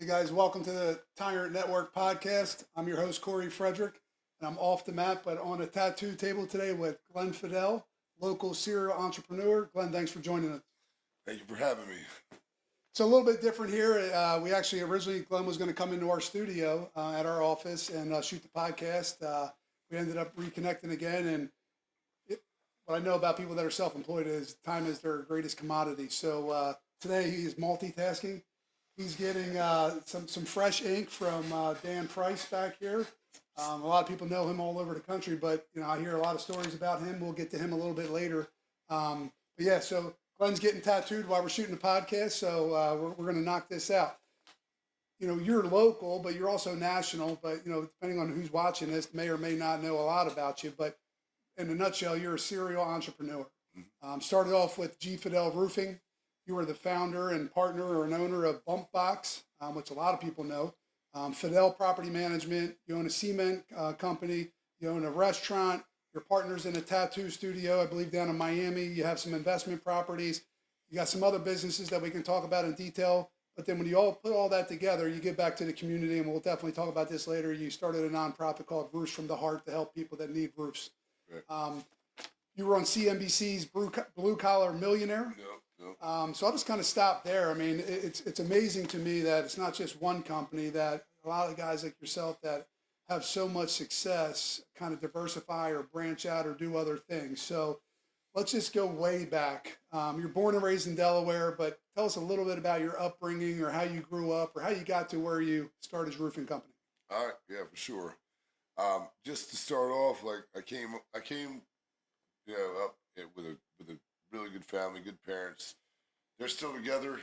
Hey guys, welcome to the Tyrant Network podcast. I'm your host, Corey Frederick, and I'm off the map, but on a tattoo table today with G Fedale, local serial entrepreneur. Glenn, thanks for joining us. Thank you for having me. It's a little bit different here. We actually originally, Glenn was going to come into our studio at our office and shoot the podcast. We ended up reconnecting again, and what I know about people that are self-employed is time is their greatest commodity. So today he is multitasking. He's getting some fresh ink from Dan Price back here. A lot of people know him all over the country, but I hear a lot of stories about him. We'll get to him a little bit later. But yeah, so Glenn's getting tattooed while we're shooting the podcast, so we're going to knock this out. You're local, but you're also national. But depending on who's watching this, may or may not know a lot about you. But in a nutshell, you're a serial entrepreneur. Started off with G Fedale Roofing. You were the founder and partner or an owner of Bumpboxx, which a lot of people know. Fedale Property Management. You own a cement company. You own a restaurant. Your partner's in a tattoo studio, I believe, down in Miami. You have some investment properties. You got some other businesses that we can talk about in detail. But then when you all put all that together, you get back to the community, and we'll definitely talk about this later. You started a nonprofit called Roofs from the Heart to help people that need roofs. Right. You were on CNBC's Blue Collar Millionaire. Yep. So I'll just kind of stop there. I mean, it's amazing to me that it's not just one company, that a lot of guys like yourself that have so much success kind of diversify or branch out or do other things. So let's just go way back. You're born and raised in Delaware, but tell us a little bit about your upbringing or how you grew up or how you got to where you started your roofing company. All right, yeah, for sure. Just to start off, like I came, up with a really good family, good parents. They're still together.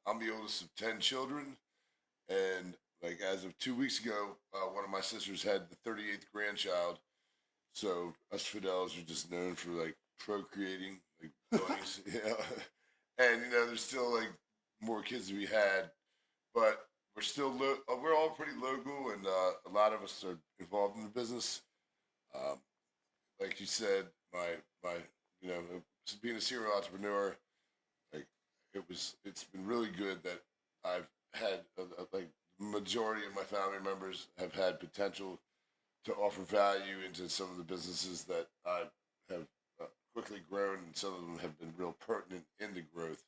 I'm the oldest of 10 children, and like as of 2 weeks ago, one of my sisters had the 38th grandchild. So us Fedales are just known for like procreating, like boys, And there's still like more kids to be had, but we're still we're all pretty local, and a lot of us are involved in the business. Um, like you said, my being a serial entrepreneur, like it's been really good that I've had like majority of my family members have had potential to offer value into some of the businesses that I have quickly grown, and some of them have been real pertinent in the growth,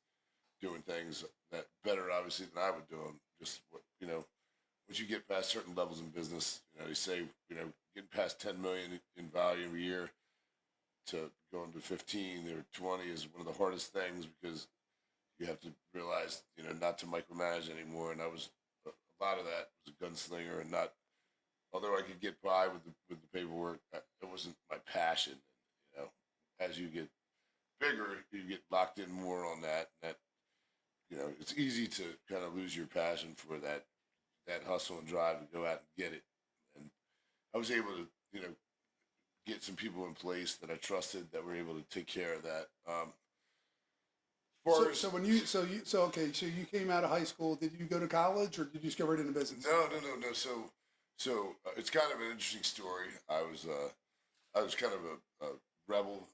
doing things that better obviously than I would do them. Just once you get past certain levels in business, they say getting past 10 million in value a year to going to 15 or 20 is one of the hardest things, because you have to realize not to micromanage anymore. And I was a lot of that was a gunslinger, and not, although I could get by with the paperwork, it wasn't my passion. As you get bigger, you get locked in more on that. And that it's easy to kind of lose your passion for that hustle and drive to go out and get it. And I was able to get some people in place that I trusted that were able to take care of that. So you came out of high school. Did you go to college, or did you just go right into business? No. So it's kind of an interesting story. I was kind of a rebel,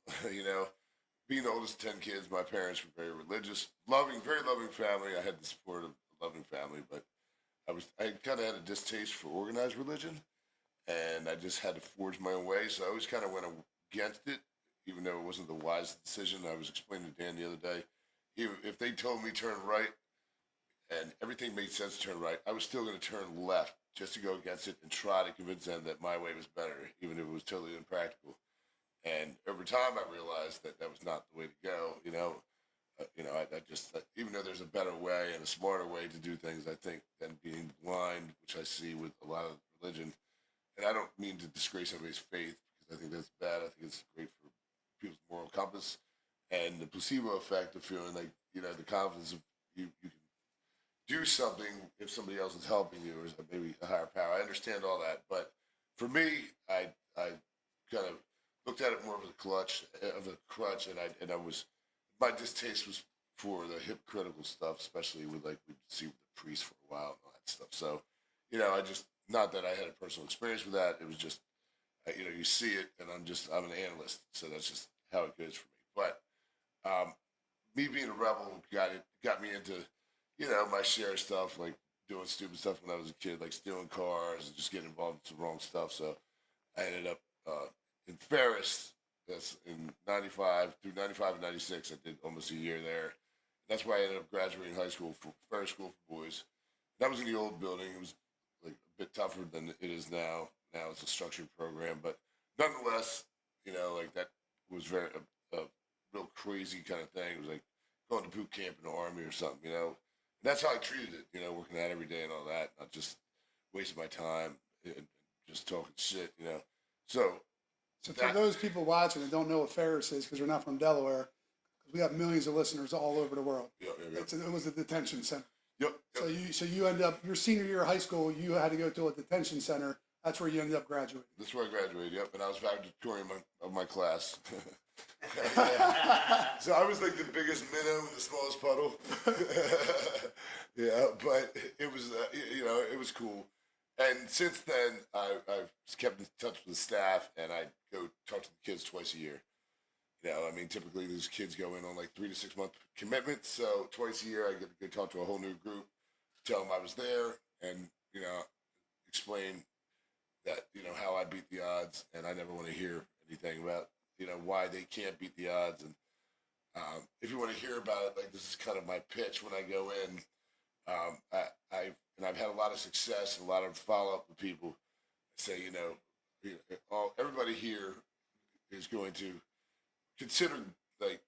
Being the oldest of 10 kids, my parents were very religious, very loving family. I had the support of a loving family, but I kind of had a distaste for organized religion, and I just had to forge my own way. So I always kind of went against it, even though it wasn't the wisest decision. I was explaining to Dan the other day, if they told me turn right and everything made sense to turn right, I was still going to turn left just to go against it and try to convince them that my way was better, even if it was totally impractical. And over time, I realized that was not the way to go. I just, even though there's a better way and a smarter way to do things, I think, than being blind, which I see with a lot of religion. And I don't mean to disgrace anybody's faith, because I think that's bad. I think it's great for people's moral compass. And the placebo effect of feeling like, the confidence of you can do something if somebody else is helping you, or maybe a higher power. I understand all that. But for me, I kind of looked at it more of a crutch, and I was, my distaste was for the hypocritical stuff, especially with we'd see with the priests for a while and all that stuff. So, I just, not that I had a personal experience with that. It was just, you see it, and I'm an analyst, so that's just how it goes for me. But me being a rebel got me into, my share of stuff, like doing stupid stuff when I was a kid, like stealing cars and just getting involved in some wrong stuff. So I ended up in Ferris. That's in 95 through 95 and 96. I did almost a year there. That's why I ended up graduating high school for Ferris School for Boys. That was in the old building. It was like a bit tougher than it is now. Now it's a structured program, but nonetheless, like that was very a real crazy kind of thing. It was like going to boot camp in the army or something. And that's how I treated it. Working out every day and all that, not just wasting my time and just talking shit. So for those people watching that don't know what Ferris is because they're not from Delaware, because we got millions of listeners all over the world. Yep. It was a detention center. Yep. So you end up your senior year of high school. You had to go to a detention center. That's where you ended up graduating. That's where I graduated. Yep, and I was valedictorian of my class. So I was like the biggest minnow in the smallest puddle. Yeah, but it was it was cool. And since then, I've kept in touch with the staff, and I go talk to the kids twice a year. Typically these kids go in on like 3 to 6 month commitments. So twice a year, I get to go talk to a whole new group, tell them I was there, and explain that how I beat the odds, and I never want to hear anything about why they can't beat the odds. And if you want to hear about it, like, this is kind of my pitch when I go in. I've had a lot of success and a lot of follow up with people. Say everybody here is going to consider, like,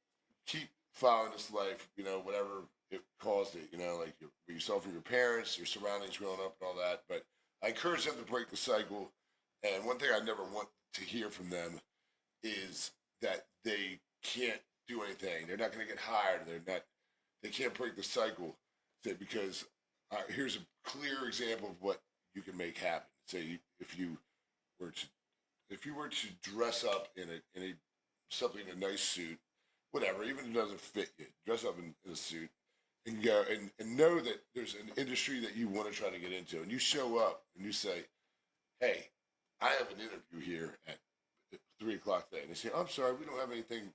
keep following this life, whatever it caused it, like yourself and your parents, your surroundings growing up and all that. But I encourage them to break the cycle. And one thing I never want to hear from them is that they can't do anything. They're not going to get hired. They can't break the cycle. Because here's a clear example of what you can make happen. Say if you were to dress up in a nice suit, whatever, even if it doesn't fit you, dress up in a suit and go and know that there's an industry that you want to try to get into, and you show up and you say, "Hey, I have an interview here at 3 o'clock today," and they say, "I'm sorry, we don't have anything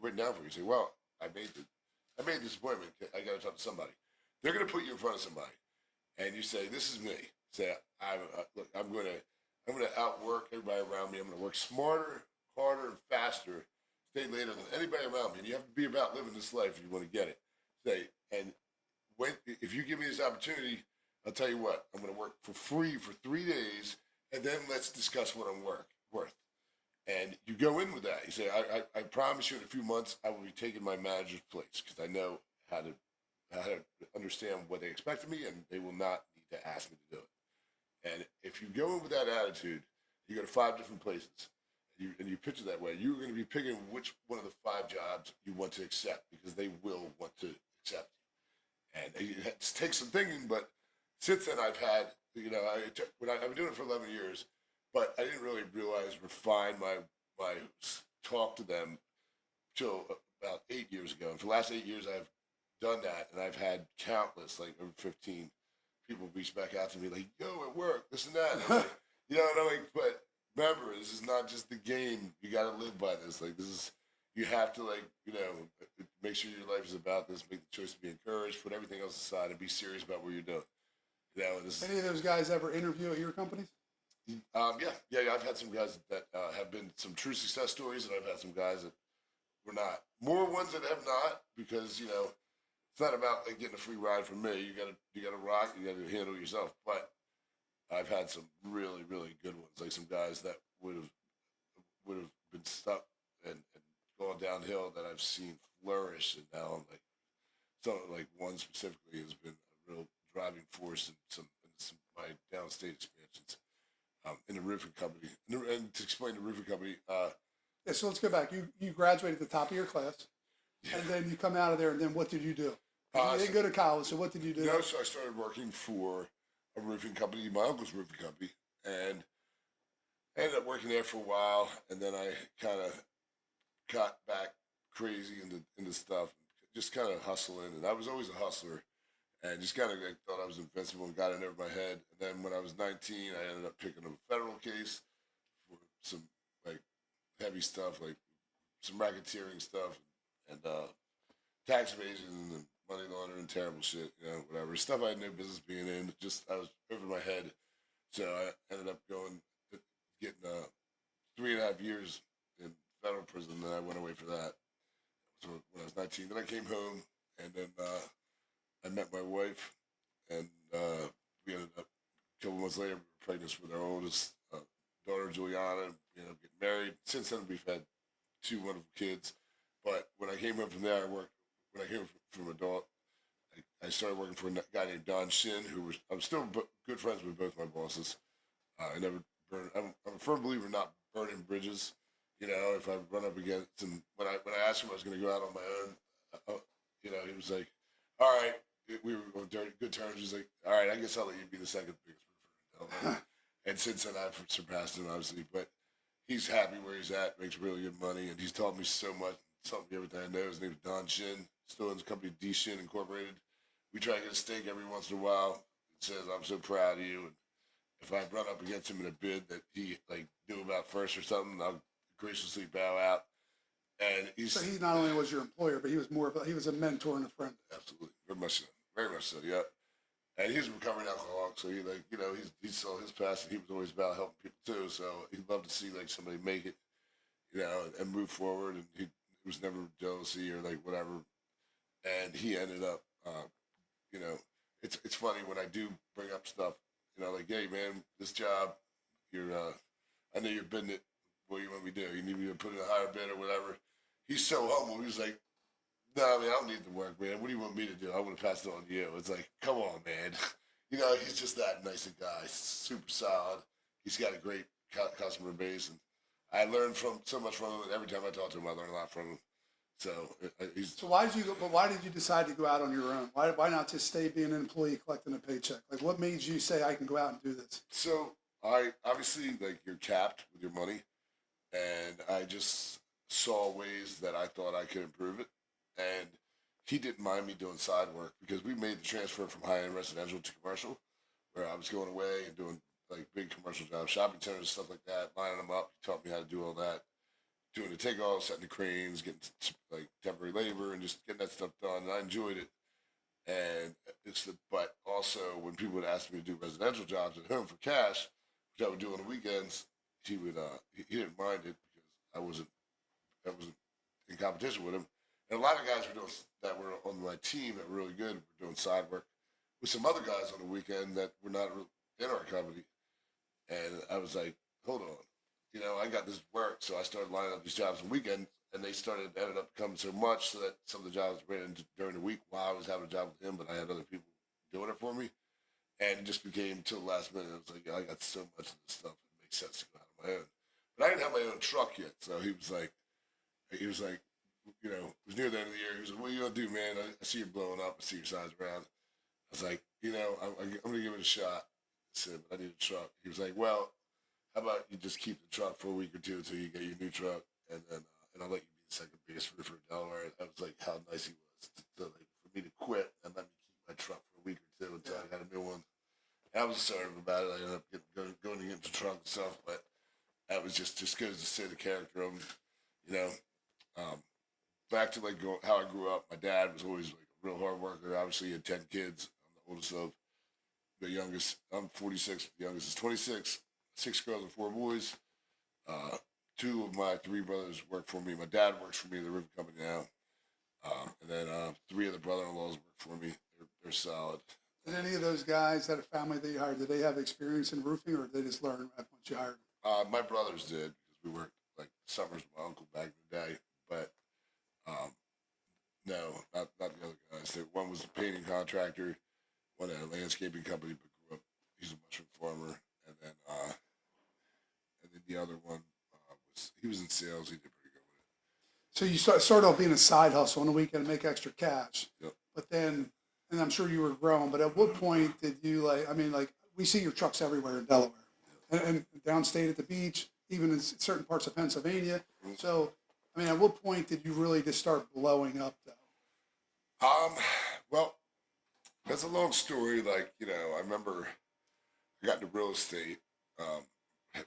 written down for you." You say, "Well, I made this appointment. I got to talk to somebody." They're going to put you in front of somebody, and you say, "This is me." Say, "Look, I'm going to outwork everybody around me. I'm going to work smarter, harder, and faster, stay later than anybody around me. And you have to be about living this life if you want to get it." Say, and if you give me this opportunity, I'll tell you what, I'm going to work for free for 3 days, and then let's discuss what I'm worth. And you go in with that. You say, I promise you in a few months, I will be taking my manager's place because I know how to understand what they expect of me, and they will not need to ask me to do it. And if you go in with that attitude, you go to 5 different places, and you pitch it that way, you're going to be picking which one of the 5 jobs you want to accept because they will want to accept you. And it takes some thinking, but since then I've had, I've been doing it for 11 years, but I didn't really refine my talk to them till about 8 years ago. And for the last 8 years, I've done that, and I've had countless, like over 15 people reach back out to me like, "Yo, at work, this and that." And I'm like, and I'm like, but remember, this is not just the game. You got to live by this. Like, this is, you have to, like, make sure your life is about this, make the choice to be encouraged, put everything else aside, and be serious about what you're doing. Any of those guys ever interview at your companies? Yeah. I've had some guys that have been some true success stories, and I've had some guys that were not. More ones that have not, because it's not about like getting a free ride from me. You gotta rock. You gotta handle yourself. But I've had some really, really good ones, like some guys that would have been stuck and gone downhill that I've seen flourish, and now I'm like one specifically has been a real driving force in some my downstate expansions in the roofing company. And to explain the roofing company, yeah. So let's go back. You graduated at the top of your class, yeah. and then you come out of there, and then what did you do? You didn't go to college, so what did you do? No, so I started working for a roofing company, my uncle's roofing company, and I ended up working there for a while, and then I kind of got back crazy into stuff, just kind of hustling, and I was always a hustler, and just kind of thought I was invincible and got it over my head. And then when I was 19, I ended up picking up a federal case for some like heavy stuff, like some racketeering stuff and tax evasion and money laundering, terrible shit, you know, whatever. Stuff I had no business being in. Just, I was over my head. So I ended up getting 3.5 years in federal prison, and I went away for that. So when I was 19, then I came home, and then I met my wife, and we ended up, a couple months later, we were pregnant with our oldest daughter, Juliana, and we ended up getting married. Since then, we've had 2 wonderful kids. But when I came home from there, when I came from adult, I started working for a guy named Don Shin, I'm still good friends with both my bosses. I never burn. I'm a firm believer in not burning bridges. You know, if I run up against him, when I asked him if I was going to go out on my own, you know, he was like, "All right." We were on good terms. He's like, "All right, I guess I'll let you be the second biggest roofer in Delaware." And since then, I've surpassed him, obviously. But he's happy where he's at, makes really good money, and he's taught me so much. Taught me everything I know. His name is Don Shin. Still in his company, D Shin Incorporated. We try to get a steak every once in a while. It says, "I'm so proud of you." And if I run up against him in a bid that he like knew about first or something, I'll graciously bow out. And So he not only was your employer, but he was a mentor and a friend. absolutely very much so, yeah. And he's a recovering alcoholic, so he like he saw his past, and he was always about helping people too. So he'd love to see like somebody make it, you know, and move forward. And he was never jealousy or like whatever. And he ended up, you know, it's funny when I do bring up stuff, you know, like, "Hey man, this job, I know you're bidding it. What do you want me to do? You need me to put in a higher bid or whatever." He's so humble. He's like, "No, I mean, I don't need the work, man. What do you want me to do? I want to pass it on to you." It's like, come on, man. You know, he's just that nice a guy. Super solid. He's got a great customer base, and I learned so much from him. And every time I talk to him, I learn a lot from him. So he's So why did you decide to go out on your own? Why not just stay being an employee collecting a paycheck? Like, what made you say I can go out and do this? so I obviously like you're capped with your money, and I just saw ways that I thought I could improve it, and he didn't mind me doing side work because we made the transfer from high end residential to commercial, where I was going away and doing like big commercial jobs, shopping centers, stuff like that, lining them up. He taught me how to do all that, doing the takeoffs, setting the cranes, getting like temporary labor, and just getting that stuff done. And I enjoyed it. And but also when people would ask me to do residential jobs at home for cash, which I would do on the weekends, he didn't mind it because I wasn't in competition with him. And a lot of guys that were on my team that were really good were doing side work with some other guys on the weekend that were not in our company. And I was like, hold on, you know, I got this work, so I started lining up these jobs on weekends, and they ended up becoming so much so that some of the jobs ran into during the week while I was having a job with him, but I had other people doing it for me, and it just became till the last minute. I was like, I got so much of this stuff, it makes sense to go out on my own. But I didn't have my own truck yet, so he was like, you know, it was near the end of the year. He was like, "What are you gonna do, man? I see you blowing up. I see your size around." I was like, you know, I'm gonna give it a shot. I said, "But I need a truck." He was like, "Well, how about you just keep the truck for a week or two until you get your new truck, and then and I'll let you be the second biggest roofer in Delaware." I was like, how nice he was like, for me to quit and let me keep my truck for a week or two until I got a new one. And I was assertive about it. I ended up going to get the truck and stuff, but that was just goes to say the character of him, you know. Um, Back to like how I grew up. My dad was always like a real hard worker. Obviously, he had 10 kids. I'm the oldest of the youngest. I'm 46. The youngest is 26. 6 girls and 4 boys. 2 of my 3 brothers work for me. My dad works for me in the roofing company now. And then 3 of the brother-in-laws work for me. They're solid. Did any of those guys, that a family that you hired, did they have experience in roofing, or did they just learn once you hired them? My brothers did because we worked like summers with my uncle back in the day. But no, not the other guys. One was a painting contractor, one had a landscaping company, but grew up. He's a mushroom farmer, and then the other one he was in sales. He did pretty good with So you started off being a side hustle on the weekend to make extra cash. it. Yep. But then, and I'm sure you were growing, but at what point did you like, we see your trucks everywhere in Delaware and downstate at the beach, even in certain parts of Pennsylvania. So, I mean, at what point did you really just start blowing up though? Well, that's a long story. Like, you know, I remember I got into real estate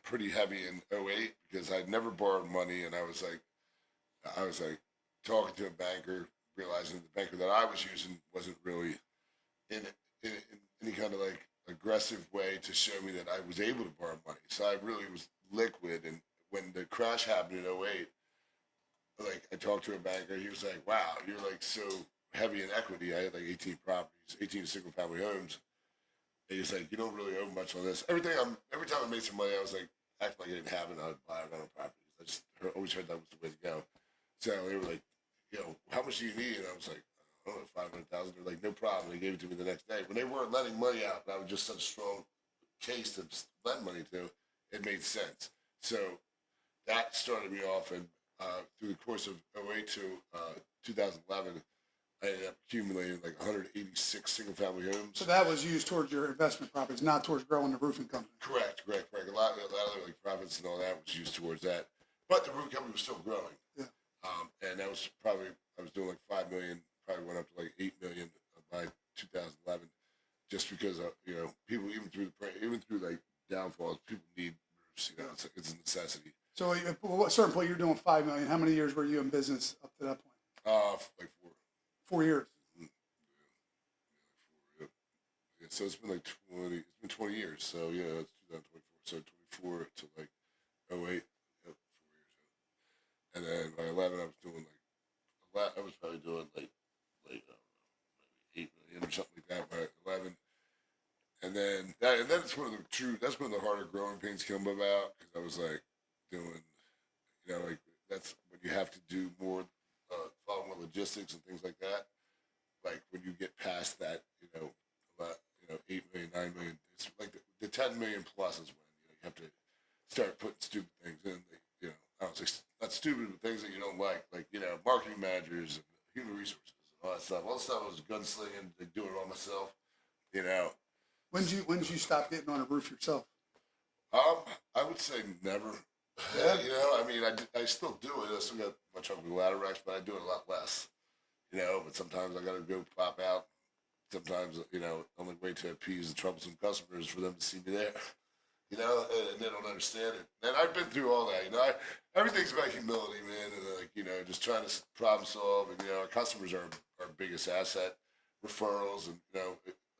pretty heavy in '08 because I'd never borrowed money, and I was like talking to a banker, realizing the banker that I was using wasn't really in any kind of like aggressive way to show me that I was able to borrow money. So I really was liquid. And when the crash happened in '08, like I talked to a banker, he was like, "Wow, you're like so heavy in equity." I had like 18 properties, 18 single family homes. And he's like, "You don't really owe much on this." Every time I made some money, I was like, acting like I didn't have it. I would buy it on properties. I just always heard that was the way to go. So they were like, "How much do you need?" And I was like, "I don't know, 500,000." They're like, "No problem." They gave it to me the next day. When they weren't lending money out, and I was just such a strong case to lend money to, it made sense. So that started me off, and through the course of '08 to 2011, I ended up accumulating like 186 single family homes. So that was used towards your investment properties, not towards growing the roofing company. Correct. A lot of the like profits and all that was used towards that, but the roofing company was still growing. Yeah. And that was probably I was doing like 5 million, probably went up to like 8 million by 2011, just because people even through like downfalls, people need roofs. It's a necessity. So at a certain point, you're doing 5 million. How many years were you in business up to that point? Like 4. 4 years. Yeah, so it's been like 20. It's been 20 years. So yeah, it's 2024. So 24 to like '08. Yep, 4 years. And then by 11, I was doing like I was probably doing like 8 million or something like that by 11. And then that's that's when the harder growing pains come about, because I was like doing, like that's when you have to do more, follow more logistics and things like that. Like when you get past that, about 8 million, 9 million, it's like the 10 million plus is when you have to start putting stupid things in. I don't say not stupid, but things that you don't like marketing managers and human resources and all that stuff. All the stuff I was gunslinging, like doing it all myself. When did you stop getting on a roof yourself? I would say never. Yeah. I mean, I still do it. I still got my truck with ladder racks, but I do it a lot less. But sometimes I got to go pop out. Sometimes, only way to appease the troublesome customers for them to see me there. And they don't understand it. And I've been through all that. Everything's about humility, man, and just trying to problem solve. And our customers are our biggest asset, referrals, and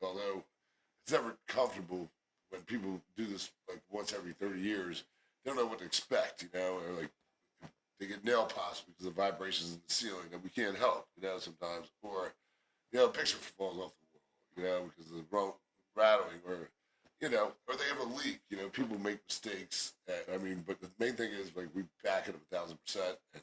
although it's never comfortable when people do this like once every 30 years, they don't know what to expect, or like they get nail polish because of vibrations in the ceiling that we can't help, sometimes, or a picture falls off the wall, because of the wrong rattling, or or they have a leak. People make mistakes. But the main thing is like we back it up 1,000%. And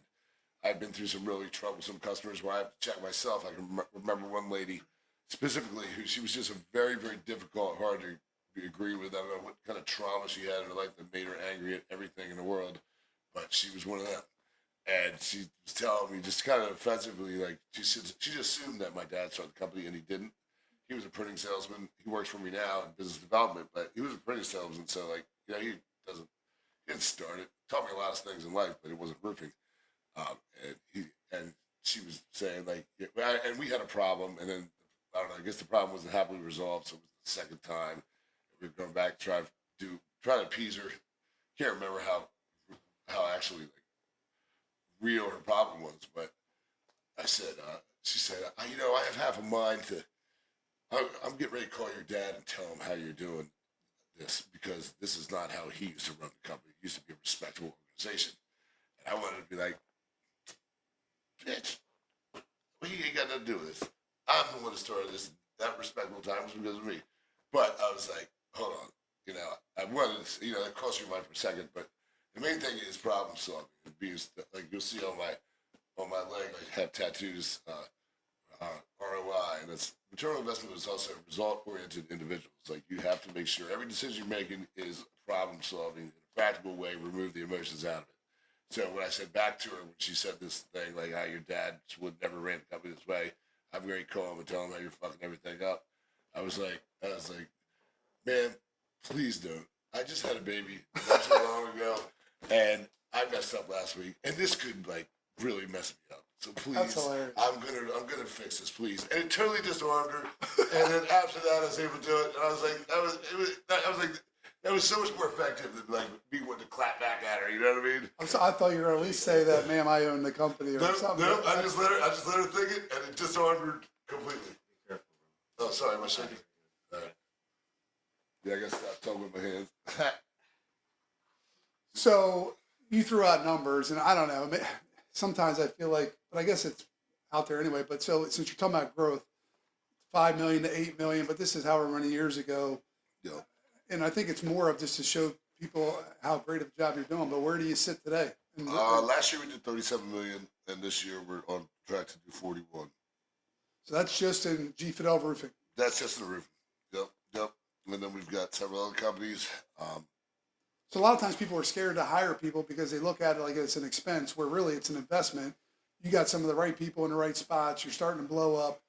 I've been through some really troublesome customers where I have to check myself. I can remember one lady specifically who she was just a very, very difficult, hard to agree with. I don't know what kind of trauma she had in her life that made her angry at everything in the world, but she was one of them. And she was telling me just kind of offensively, like she just assumed that my dad started the company, and he didn't. He was a printing salesman. He works for me now in business development, but he was a printing salesman. So he didn't start it. Taught me a lot of things in life, but it wasn't roofing. And she was saying and we had a problem, and then I don't know. I guess the problem wasn't happily resolved. So it was the second time we were going back to try to appease her. Can't remember how actually real her problem was, but she said, I have half a mind to. I'm getting ready to call your dad and tell him how you're doing this, because this is not how he used to run the company. It used to be a respectable organization. And I wanted to be like, bitch, he ain't got nothing to do with this. I'm the one that started this. That respectable time was because of me. But I was like, hold on. I wanted to, that crossed your mind for a second, but the main thing is problem solving. Like you'll see on my leg, I have tattoos, ROI, and it's return on investment is also result-oriented individuals. Like you have to make sure every decision you're making is problem solving in a practical way, remove the emotions out of it. So when I said back to her, when she said this thing, like how your dad would never ran the company this way, I'm going to call him and tell him how you're fucking everything up. I was like, man, please don't. I just had a baby not so long ago, and I messed up last week, and this could really mess me up. So please, I'm gonna fix this, please. And it totally disarmed her. And then after that, I was able to do it. And I was like, That was so much more effective than like me wanting to clap back at her. You know what I mean? I thought you were going to at least say that, ma'am, I own the company or something. No, I just let her think it, and it disarmed her completely. Oh, sorry, my shaking. All right. Yeah, I guess I'll talk with my hands. So you threw out numbers, and I don't know. Sometimes I feel like, but I guess it's out there anyway. But so since you're talking about growth, 5 million to 8 million, but this is however many years ago. Yeah. And I think it's more of just to show people how great of a job you're doing. But where do you sit today? Last year we did 37 million, and this year we're on track to do 41. So that's just in G Fedale Roofing. That's just the roofing. Yep. And then we've got several other companies. So a lot of times people are scared to hire people because they look at it like it's an expense, where really it's an investment. You got some of the right people in the right spots. You're starting to blow up,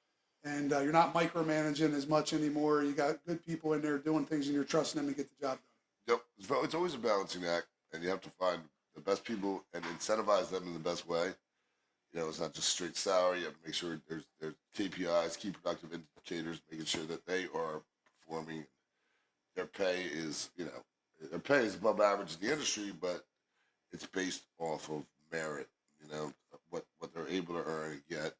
and you're not micromanaging as much anymore. You got good people in there doing things, and you're trusting them to get the job done. Yep. It's always a balancing act, and you have to find the best people and incentivize them in the best way. You know, it's not just straight salary. You have to make sure there's KPIs, key productive indicators, making sure that they are performing. Their pay is, their pay is above average in the industry, but it's based off of merit. What they're able to earn and get,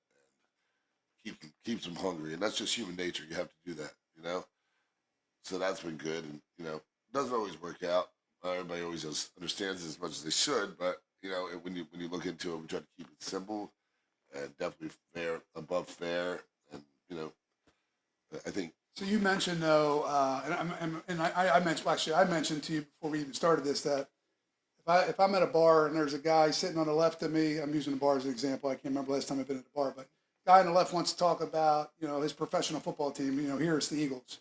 and keeps them hungry, and that's just human nature. You have to do that. So that's been good, and it doesn't always work out. Everybody always understands it as much as they should, but when you look into it, we try to keep it simple and definitely fair, above fair, and I think. So you mentioned though, and I mentioned, actually I mentioned to you before we even started this, that if I'm at a bar and there's a guy sitting on the left of me, I'm using the bar as an example. I can't remember last time I've been at a bar, but guy on the left wants to talk about his professional football team. Here it's the Eagles,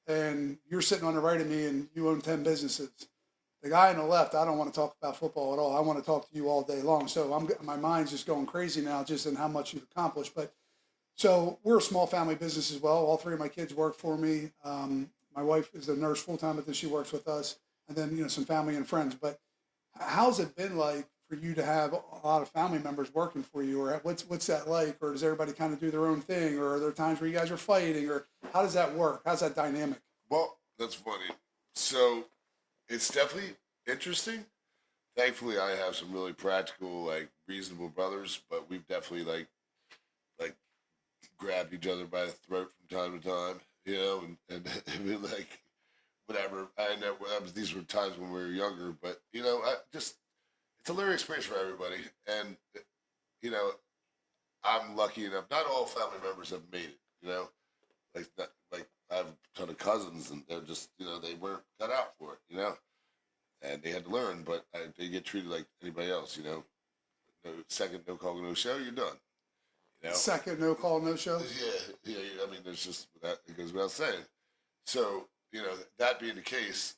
and you're sitting on the right of me, and you own 10 businesses. The guy on the left, I don't want to talk about football at all. I want to talk to you all day long. So my mind's just going crazy now, just in how much you've accomplished. But so we're a small family business as well. All three of my kids work for me. My wife is a nurse full time, but then she works with us, and then some family and friends. But how's it been like for you to have a lot of family members working for you, or what's that like, or does everybody kind of do their own thing, or are there times where you guys are fighting, or how does that work? How's that dynamic? Well, that's funny. So it's definitely interesting. Thankfully, I have some really practical, reasonable brothers, but we've definitely like grabbed each other by the throat from time to time, and whatever. I know these were times when we were younger, but it's a learning experience for everybody, and I'm lucky enough. Not all family members have made it, like I have a ton of cousins, and they're just they weren't cut out for it, and they had to learn, but they get treated like anybody else, No second, no call, no show, you're done. Second, no call, no show. Yeah. I mean, there's just it goes without saying. So that being the case,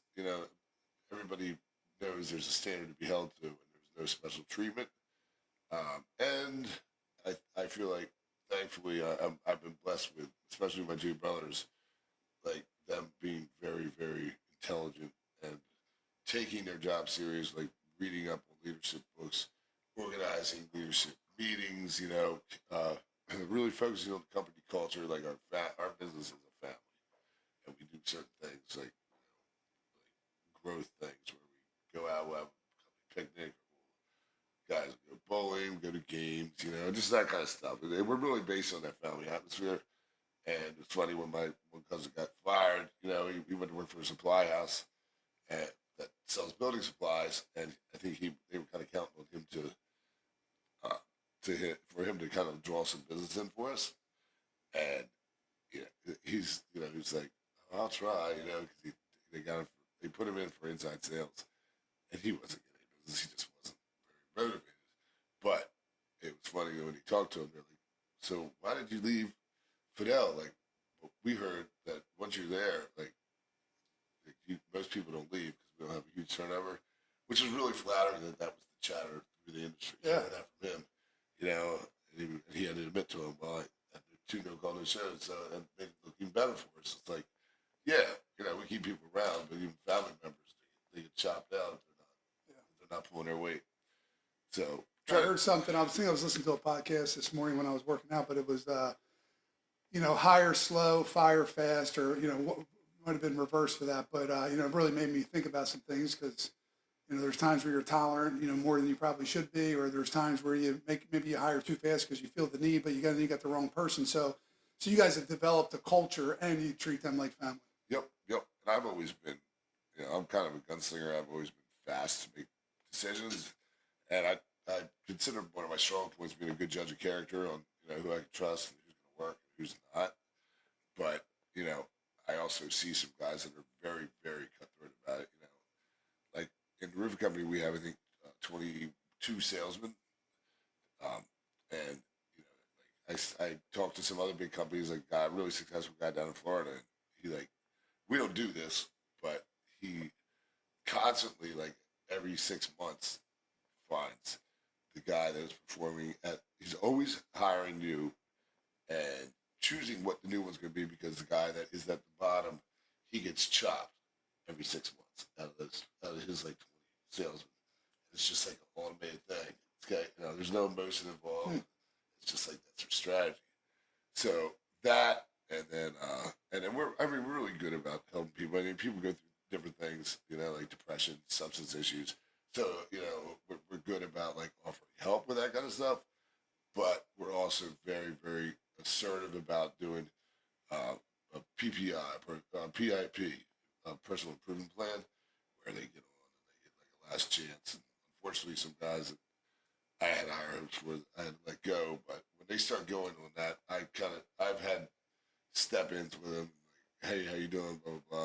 everybody knows there's a standard to be held to, and there's no special treatment. And I feel like, thankfully, I've been blessed with, especially my two brothers, like them being very, very intelligent and taking their job serious, like reading up on leadership books, organizing leadership meetings, really focusing on the company culture. Like our business is a family, and we do certain things like growth things where we go out, we'll have a picnic, guys go bowling, go to games, just that kind of stuff. And we're really based on that family atmosphere. And it's funny, when my one cousin got fired, he went to work for a supply house that sells building supplies, and I think they were kind of counting on him for him to kind of draw some business in for us. And he's like, I'll try, because they put him in for inside sales, and he wasn't getting business. He just wasn't very motivated. But it was funny when he talked to him. They're like, so why did you leave Fedale? Like, we heard that once you're there, most people don't leave because we don't have a huge turnover, which is really flattering that was the chatter through the industry. Yeah. That from him, and he had to admit to him, well, I had 2 no-call no shows, so and made it look even better for us. It's like, we keep people around, but even family members, they get chopped out if they're not pulling their weight. So I heard something. I was listening to a podcast this morning when I was working out, but it was, hire slow, fire fast, or might have been reversed for that, but it really made me think about some things because there's times where you're tolerant, more than you probably should be, or there's times where maybe you hire too fast because you feel the need, but you got the wrong person. So you guys have developed a culture and you treat them like family. Yep. And I've always been, I'm kind of a gunslinger. I've always been fast to make decisions, and I consider one of my strong points being a good judge of character on who I can trust and who's going to work and who's not. But I also see some guys that are very, very cutthroat about it. Like in the roofing company, we have I think 22 salesmen, and I talked to some other big companies, like a really successful guy down in Florida, and we don't do this, but he constantly, like every 6 months, finds the guy that is performing he's always hiring new and choosing what the new one's going to be because the guy that is at the bottom, he gets chopped every 6 months out of his like 20 salesmen. It's just like an automated thing. It's got, there's no emotion involved. It's just like that's our strategy. So that, and then we're really good about helping people. I mean, people go through different things, like depression, substance issues. So we're good about like offering help with that kind of stuff. But we're also very, very assertive about doing a PPI, PIP, a personal improvement plan, where they get on and they get like a last chance. And unfortunately, some guys that I had higher hopes for, I had to let go. But when they start going on that, I've had step-ins with them, like, hey, how you doing, blah, blah,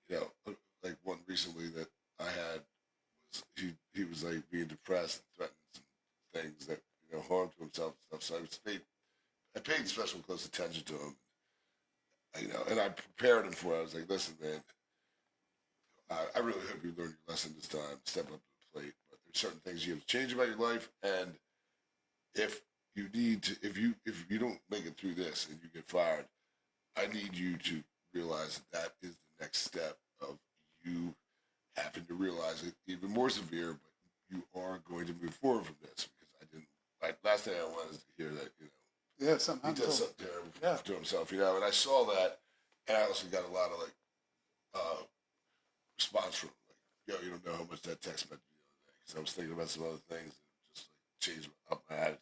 blah. And, like one recently that I had was he was like being depressed and threatening some things that, harm to himself and stuff. So I paid special close attention to him, and I prepared him for it. I was like, listen, man, I really hope you learn your lesson this time, step up to the plate. But there's certain things you have to change about your life, and if you need to, if you don't make it through this and you get fired, I need you to realize that is the next step of you having to realize it even more severe, but you are going to move forward from this because I didn't. Last thing I wanted is to hear that Yeah, something he does something terrible to himself, and I saw that, and I also got a lot of response from him, like, yo, you don't know how much that text meant to me the other day because I was thinking about some other things and it just like changed up my attitude,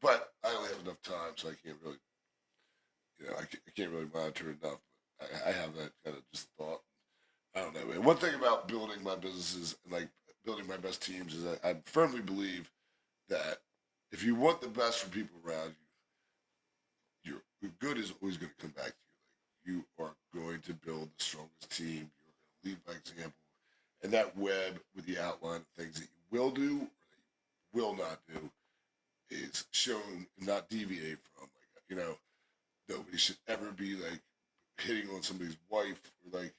But I only have enough time, so I can't really, I can't really monitor enough. But I have that kind of just thought. I don't know, man. One thing about building my businesses and like building my best teams is that I firmly believe that if you want the best for people around you, your good is always going to come back to you. Like you are going to build the strongest team. You're going to lead by example, and that web with the outline of things that you will do or that you will not do is shown and not deviate from. Like nobody should ever be like hitting on somebody's wife or like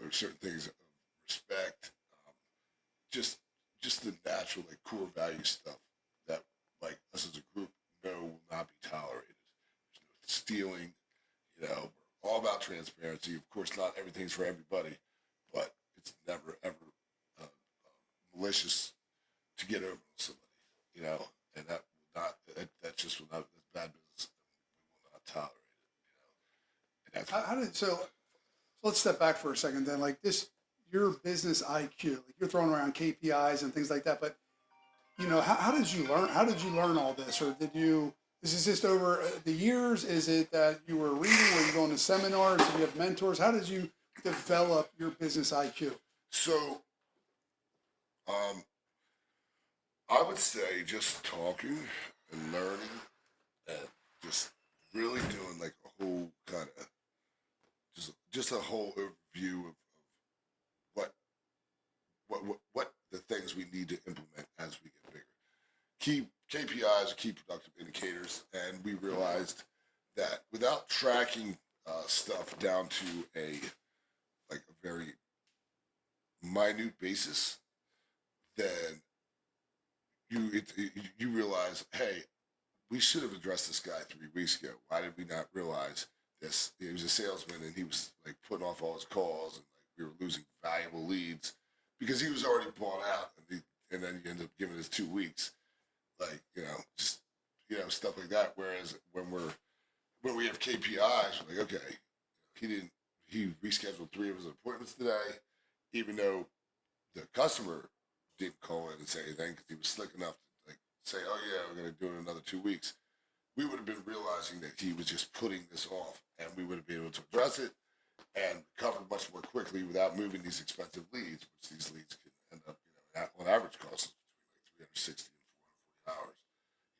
or certain things of respect. Just the natural like core value stuff that like us as a group know will not be tolerated. There's no stealing, we're all about transparency. Of course, not everything's for everybody, but it's never ever malicious to get over on somebody, and that will not that just will not that's bad business. We will not tolerate it, and that's How did so? Let's step back for a second. Then, like this, your business IQ, like you're throwing around KPIs and things like that. But how did you learn? How did you learn all this, or did you? This is just over the years. Is it that you were reading? Were you going to seminars? Did you have mentors? How did you develop your business IQ? So, I would say just talking and learning and just really doing like a whole kind of just a whole overview of what the things we need to implement as we get bigger. Key KPIs are key productive indicators, and we realized that without tracking stuff down to a very minute basis, then you realize, hey, we should have addressed this guy 3 weeks ago. Why did we not realize this? He was a salesman, and he was like putting off all his calls, and like we were losing valuable leads because he was already bought out, and then you end up giving us 2 weeks, like just stuff like that. Whereas when we have KPIs, we're like, okay, he rescheduled 3 of his appointments today, even though the customer didn't call in and say anything because he was slick enough to like say, "Oh yeah, we're going to do it in another 2 weeks." We would have been realizing that he was just putting this off, and we would have been able to address it and recover much more quickly without moving these expensive leads, which these leads can end up, on average cost between like $360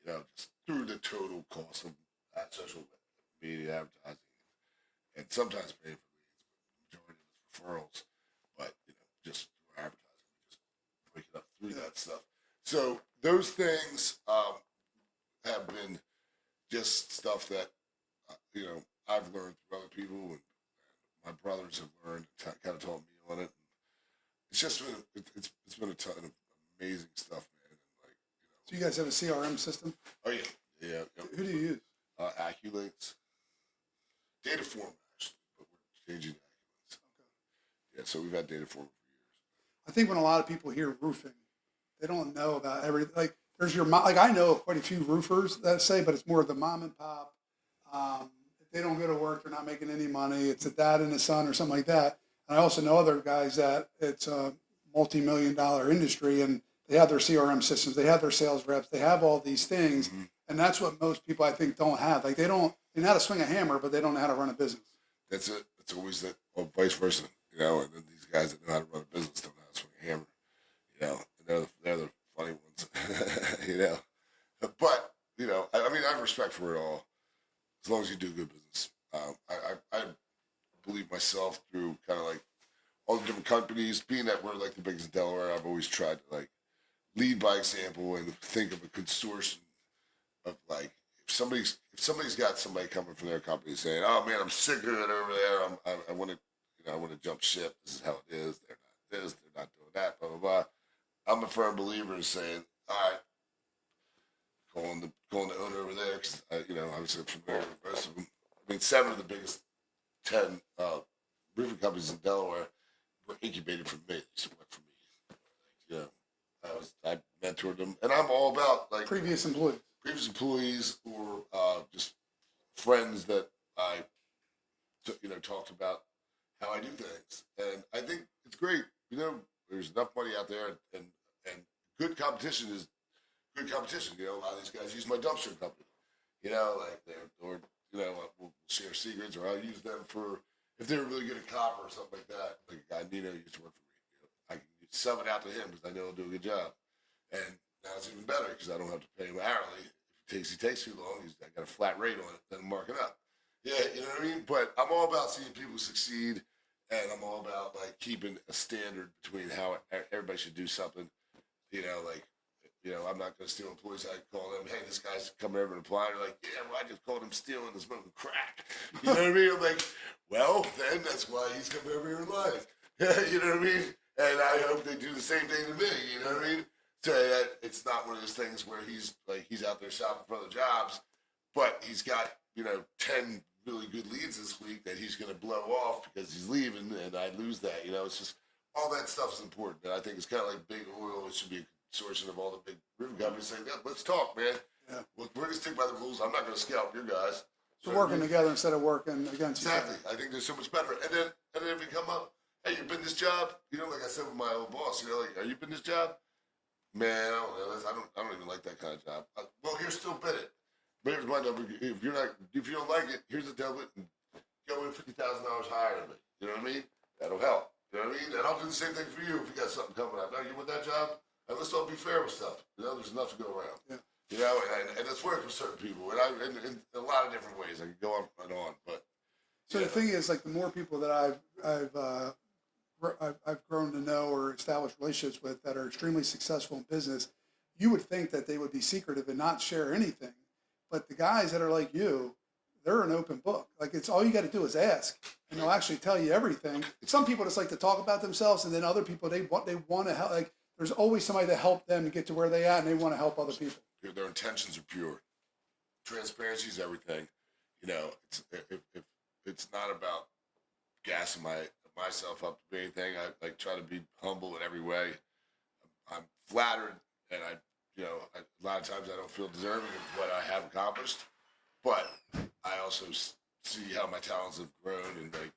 and $440, just through the total cost of that social media advertising, and sometimes paying for leads, but the majority of it's referrals. But just through advertising, we just break it up through that stuff. So those things have been just stuff that I've learned from other people, and my brothers have learned, kind of taught me on it. It's just been it's been a ton of amazing stuff, man. And So you guys have a CRM system? Oh yeah. Who do you use? Acculates, data form actually, but we're changing to Acculates. Okay. Yeah, so we've had data form for years. I think when a lot of people hear roofing, they don't know about everything. Like there's your mom. Like I know quite a few roofers that say, but it's more of the mom and pop. If they don't go to work, they're not making any money. It's a dad and a son or something like that. And I also know other guys that it's a multi-million-dollar industry, and they have their CRM systems, they have their sales reps, they have all these things, and that's what most people I think don't have. Like they know how to swing a hammer, but they don't know how to run a business. That's it. It's always that, or vice versa, And then these guys that know how to run a business don't know how to swing a hammer, And they're the funny ones, But I mean, I have respect for it all, as long as you do good business. I believe myself through kind of like all the different companies, being that we're like the biggest in Delaware. I've always tried to like lead by example and think of a consortium of like if somebody's got somebody coming from their company saying, "Oh man, I'm sick of it over there. I want to I want to jump ship. This is how it is. They're not this. They're not doing that. Blah blah blah." I'm a firm believer in saying, "All right, calling the owner over there because obviously I'm familiar with most of them. I mean, 7 of the biggest 10 roofing companies in Delaware were incubated from me. They used to work for me. I mentored them, and I'm all about like Previous employees or just friends that I talked about how I do things, and I think it's great. There's enough money out there, and good competition is good competition. A lot of these guys use my dumpster company. We'll share secrets, or I'll use them for if they were really good at copper or something like that. Like a guy Nino used to work for me. I can sub it out to him because I know he'll do a good job. And now it's even better because I don't have to pay him hourly. If he takes too long, I got a flat rate on it, then I'm marking up. Yeah, you know what I mean? But I'm all about seeing people succeed, and I'm all about like keeping a standard between how everybody should do something. I'm not going to steal employees. I call them, "Hey, this guy's coming over and applying." They're like, "Yeah, well, I just called him stealing and smoking crack." You know what I mean? I'm like, well, then that's why he's coming over here and lying. You know what I mean? And I hope they do the same thing to me. You know what I mean? So that it's not one of those things where he's out there shopping for other jobs, but he's got 10 really good leads this week that he's going to blow off because he's leaving, and I lose that. It's just all that stuff is important. And I think it's kind of like big oil. It should be a consortium of all the big roofing companies saying, "Yeah, let's talk, man. Yeah. We're going to stick by the rules. I'm not going to scalp your guys." So working together instead of working against each Exactly. other. I think there's so much better. And then if you come up, "Hey, you've been this job?" Like I said with my old boss, like, "Are you been this job?" "Man, I don't know. I don't even like that kind of job." "Well, here's still bid it. But here's my number. If you don't like it, here's the template, and go in $50,000 higher than me. You know what I mean? That'll help. You know what I mean? And I'll do the same thing for you if you got something coming up. Now you want that job? And let's all be fair with stuff. There's enough to go around. Yeah. And it's worked with certain people, and in a lot of different ways. I can go on and on, but So the thing is, like the more people that I've grown to know or established relationships with that are extremely successful in business, you would think that they would be secretive and not share anything. But the guys that are like you, they're an open book. Like it's all you got to do is ask, and they'll actually tell you everything. Some people just like to talk about themselves, and then other people they want to help. Like there's always somebody to help them get to where they at, and they want to help other people. Their intentions are pure. Transparency is everything. If it's not about gassing myself up to be anything. I try to be humble in every way. I'm flattered, and a lot of times I don't feel deserving of what I have accomplished, but I also see how my talents have grown and like,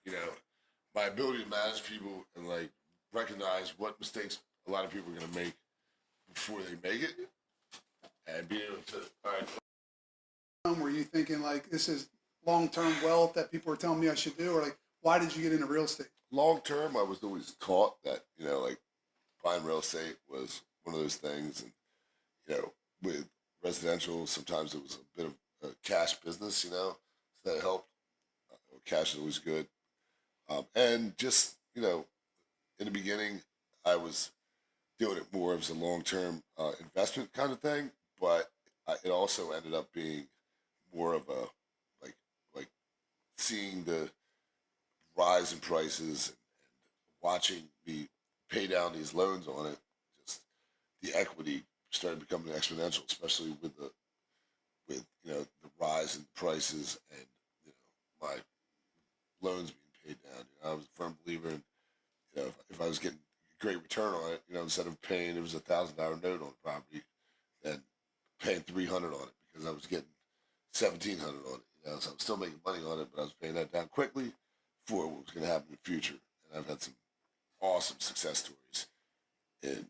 my ability to manage people and like recognize what mistakes a lot of people are going to make before they make it and be able to, all right. Were you thinking like this is long-term wealth that people were telling me I should do, or like why did you get into real estate? Long term, I was always taught that, like buying real estate was one of those things. And, with residential, sometimes it was a bit of a cash business, so that helped. Cash is always good. And just, in the beginning, I was doing it more as a long term investment kind of thing, but it also ended up being more of a like seeing the rise in prices and watching me pay down these loans on it. Just the equity started becoming exponential, especially with the rise in prices and my loans being paid down. I was a firm believer in if I was getting a great return on it, instead of paying it was $1,000 note on the property, then paying 300 on it because I was getting 1,700 on it. So I'm still making money on it, but I was paying that down quickly for what was going to happen in the future. And I've had some awesome success stories in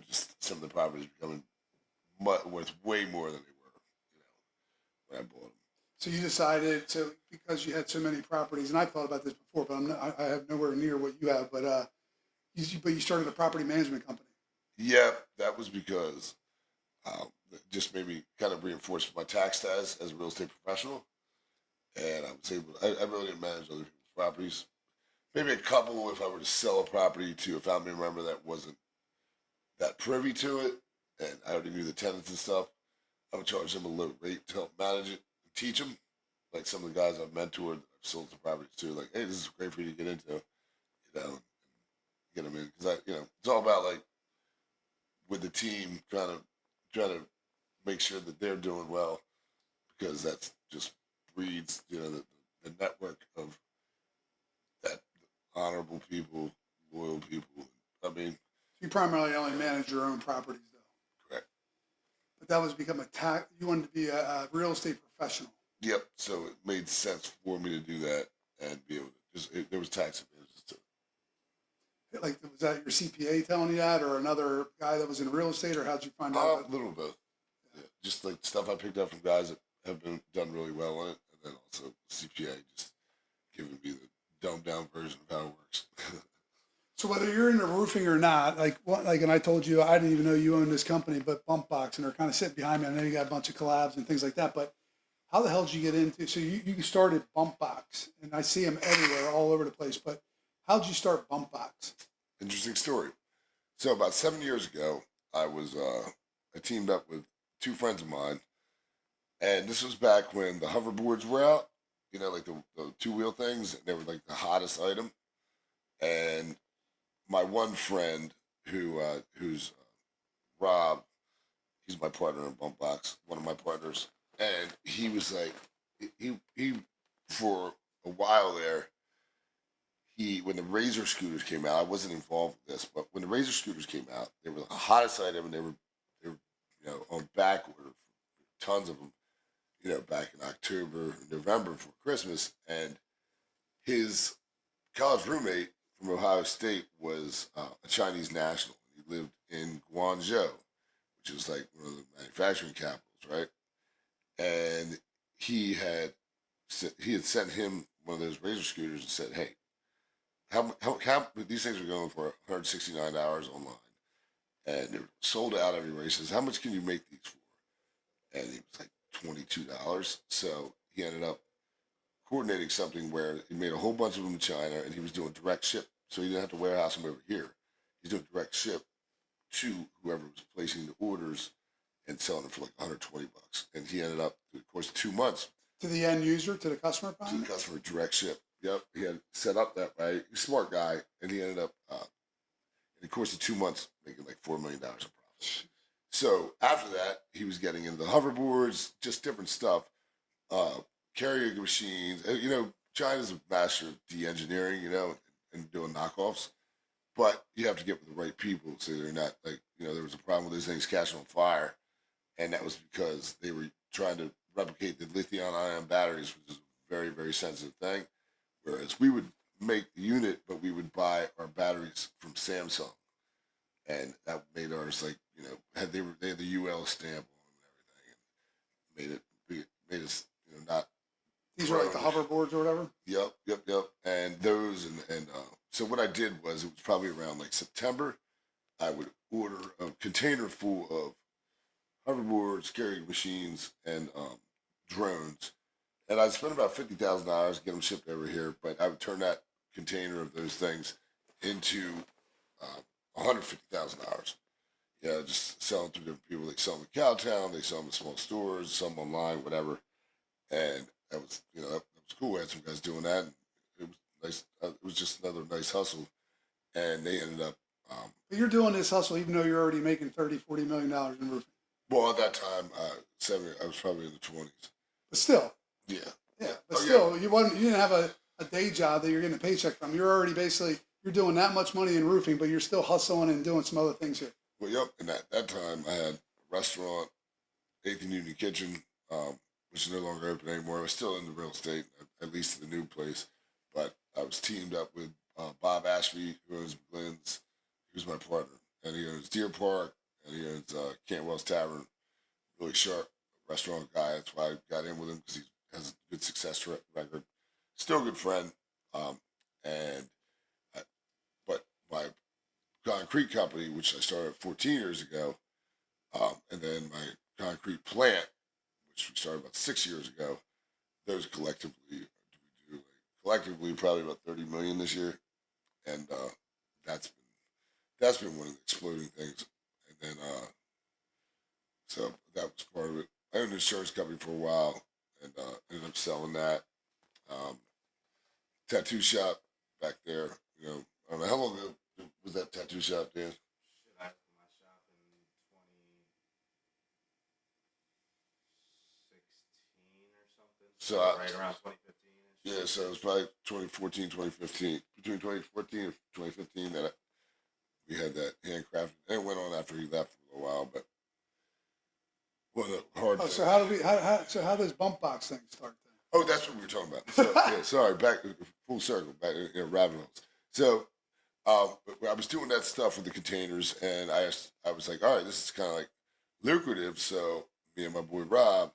just some of the properties becoming worth way more than they were, when I bought them. So you decided to, because you had so many properties, and I've thought about this before, but I have nowhere near what you have. But you started a property management company. Yeah, that was because it just made me kind of reinforce my tax status as a real estate professional, and I was able. I really didn't manage other people's properties. Maybe a couple if I were to sell a property to a family member that wasn't that privy to it, and I already knew the tenants and stuff. I would charge them a low rate to help manage it and teach them. Like some of the guys I've mentored, I've sold some properties to. Like, hey, this is great for you to get into, and get them in because it's all about like with the team trying to make sure that they're doing well because that's just breeds the network of that honorable people, loyal people. I mean, You primarily only manage your own properties, though. correct. But that was become a tax. You wanted to be a real estate professional. Yep. So it made sense for me to do that and be able to there was tax advantages to it. Like, was that your CPA telling you that, or another guy that was in real estate, or how'd you find out? A little bit. Yeah. Just like stuff I picked up from guys that have been done really well on it, and then also CPA just giving me the dumbed down version of how it works. So whether you're into roofing or not, and I told you, I didn't even know you owned this company, but Bumpboxx, and they're kind of sitting behind me. I know you got a bunch of collabs and things like that, but how the hell did you get into? So you started Bumpboxx, and I see them everywhere, all over the place. But how did you start Bumpboxx? Interesting story. So about 7 years ago, I teamed up with two friends of mine, and this was back when the hoverboards were out. Like the two-wheel things, and they were like the hottest item. And my one friend who's Rob, he's my partner in Bumpboxx, one of my partners, and he was like, he for a while there, when the Razor scooters came out, I wasn't involved with this, but when the Razor scooters came out, they were the hottest item, and they were on back order, tons of them, back in October, November for Christmas, and his college roommate from Ohio State was a Chinese national. He lived in Guangzhou, which is like one of the manufacturing capitals, right? And he had sent him one of those Razor scooters and said, "Hey, how these things are going for 169 hours online, and they're sold out everywhere." He says, "How much can you make these for?" And it was like $22. So he ended up coordinating something where he made a whole bunch of them in China, and he was doing direct ship, so he didn't have to warehouse them over here. He's doing direct ship to whoever was placing the orders and selling them for like $120. And he ended up, of course, 2 months To the end user, to the customer? to the customer direct ship. Yep, he had set up that way. He's a smart guy, and he ended up, in the course of 2 months, making like $4 million in profit. So after that, he was getting into the hoverboards, just different stuff. Carrying machines. China's a master of de-engineering, and doing knockoffs. But you have to get with the right people so they're not like, there was a problem with those things catching on fire. And that was because they were trying to replicate the lithium-ion batteries, which is a very, very very sensitive thing. Whereas we would make the unit, but we would buy our batteries from Samsung, and that made ours like they had the UL stamp on and everything, and made us not. These are like the hoverboards or whatever. Yep. And those and so what I did was, it was probably around like September. I would order a container full of hoverboards, carrying machines, and drones, and I'd spend about $50,000 to get them shipped over here. But I would turn that container of those things into $150,000. Yeah, just sell them to different people. They sell them in Cowtown, they sell them in small stores, sell them online, whatever. And that was that was cool. I had some guys doing that. And it was nice. It was just another nice hustle, and they ended up. But you're doing this hustle even though you're already making $30-40 million in roofing. Well, at that time, I was probably in the 20s. But still. Yeah. Yeah, but still, you didn't have a day job that you're getting a paycheck from. You're already basically you're doing that much money in roofing, but you're still hustling and doing some other things here. Well, yep. And at that time, I had a restaurant, 8th and Union Kitchen, which is no longer open anymore. I was still in the real estate, at least in the new place. But I was teamed up with Bob Ashby, who owns McGlynn's. He was my partner. And he owns Deer Park, and he owns Cantwell's Tavern. Really sharp restaurant guy. That's why I got in with him, because he has a good success record. Still a good friend. But my concrete company, which I started 14 years ago, and then my concrete plant, which we started about 6 years ago, those collectively probably about 30 million this year, and that's been one of the exploding things. And then so that was part of it. I owned an insurance company for a while, and ended up selling that. Tattoo shop back there. I don't know how long ago was that tattoo shop, Dan? Shit, I opened my shop in 2016 or something. So right around 2015. Yeah, so it was probably 2014, 2015. Between 2014 and 2015 that we had that handcrafted. And it went on after he left for a little while, but what a hard thing. So how does Bumpboxx thing start then? Oh, that's what we were talking about. So, yeah, sorry, back full circle, back rabbit holes. So I was doing that stuff with the containers, and I was like, all right, this is kind of like lucrative. So me and my boy Rob,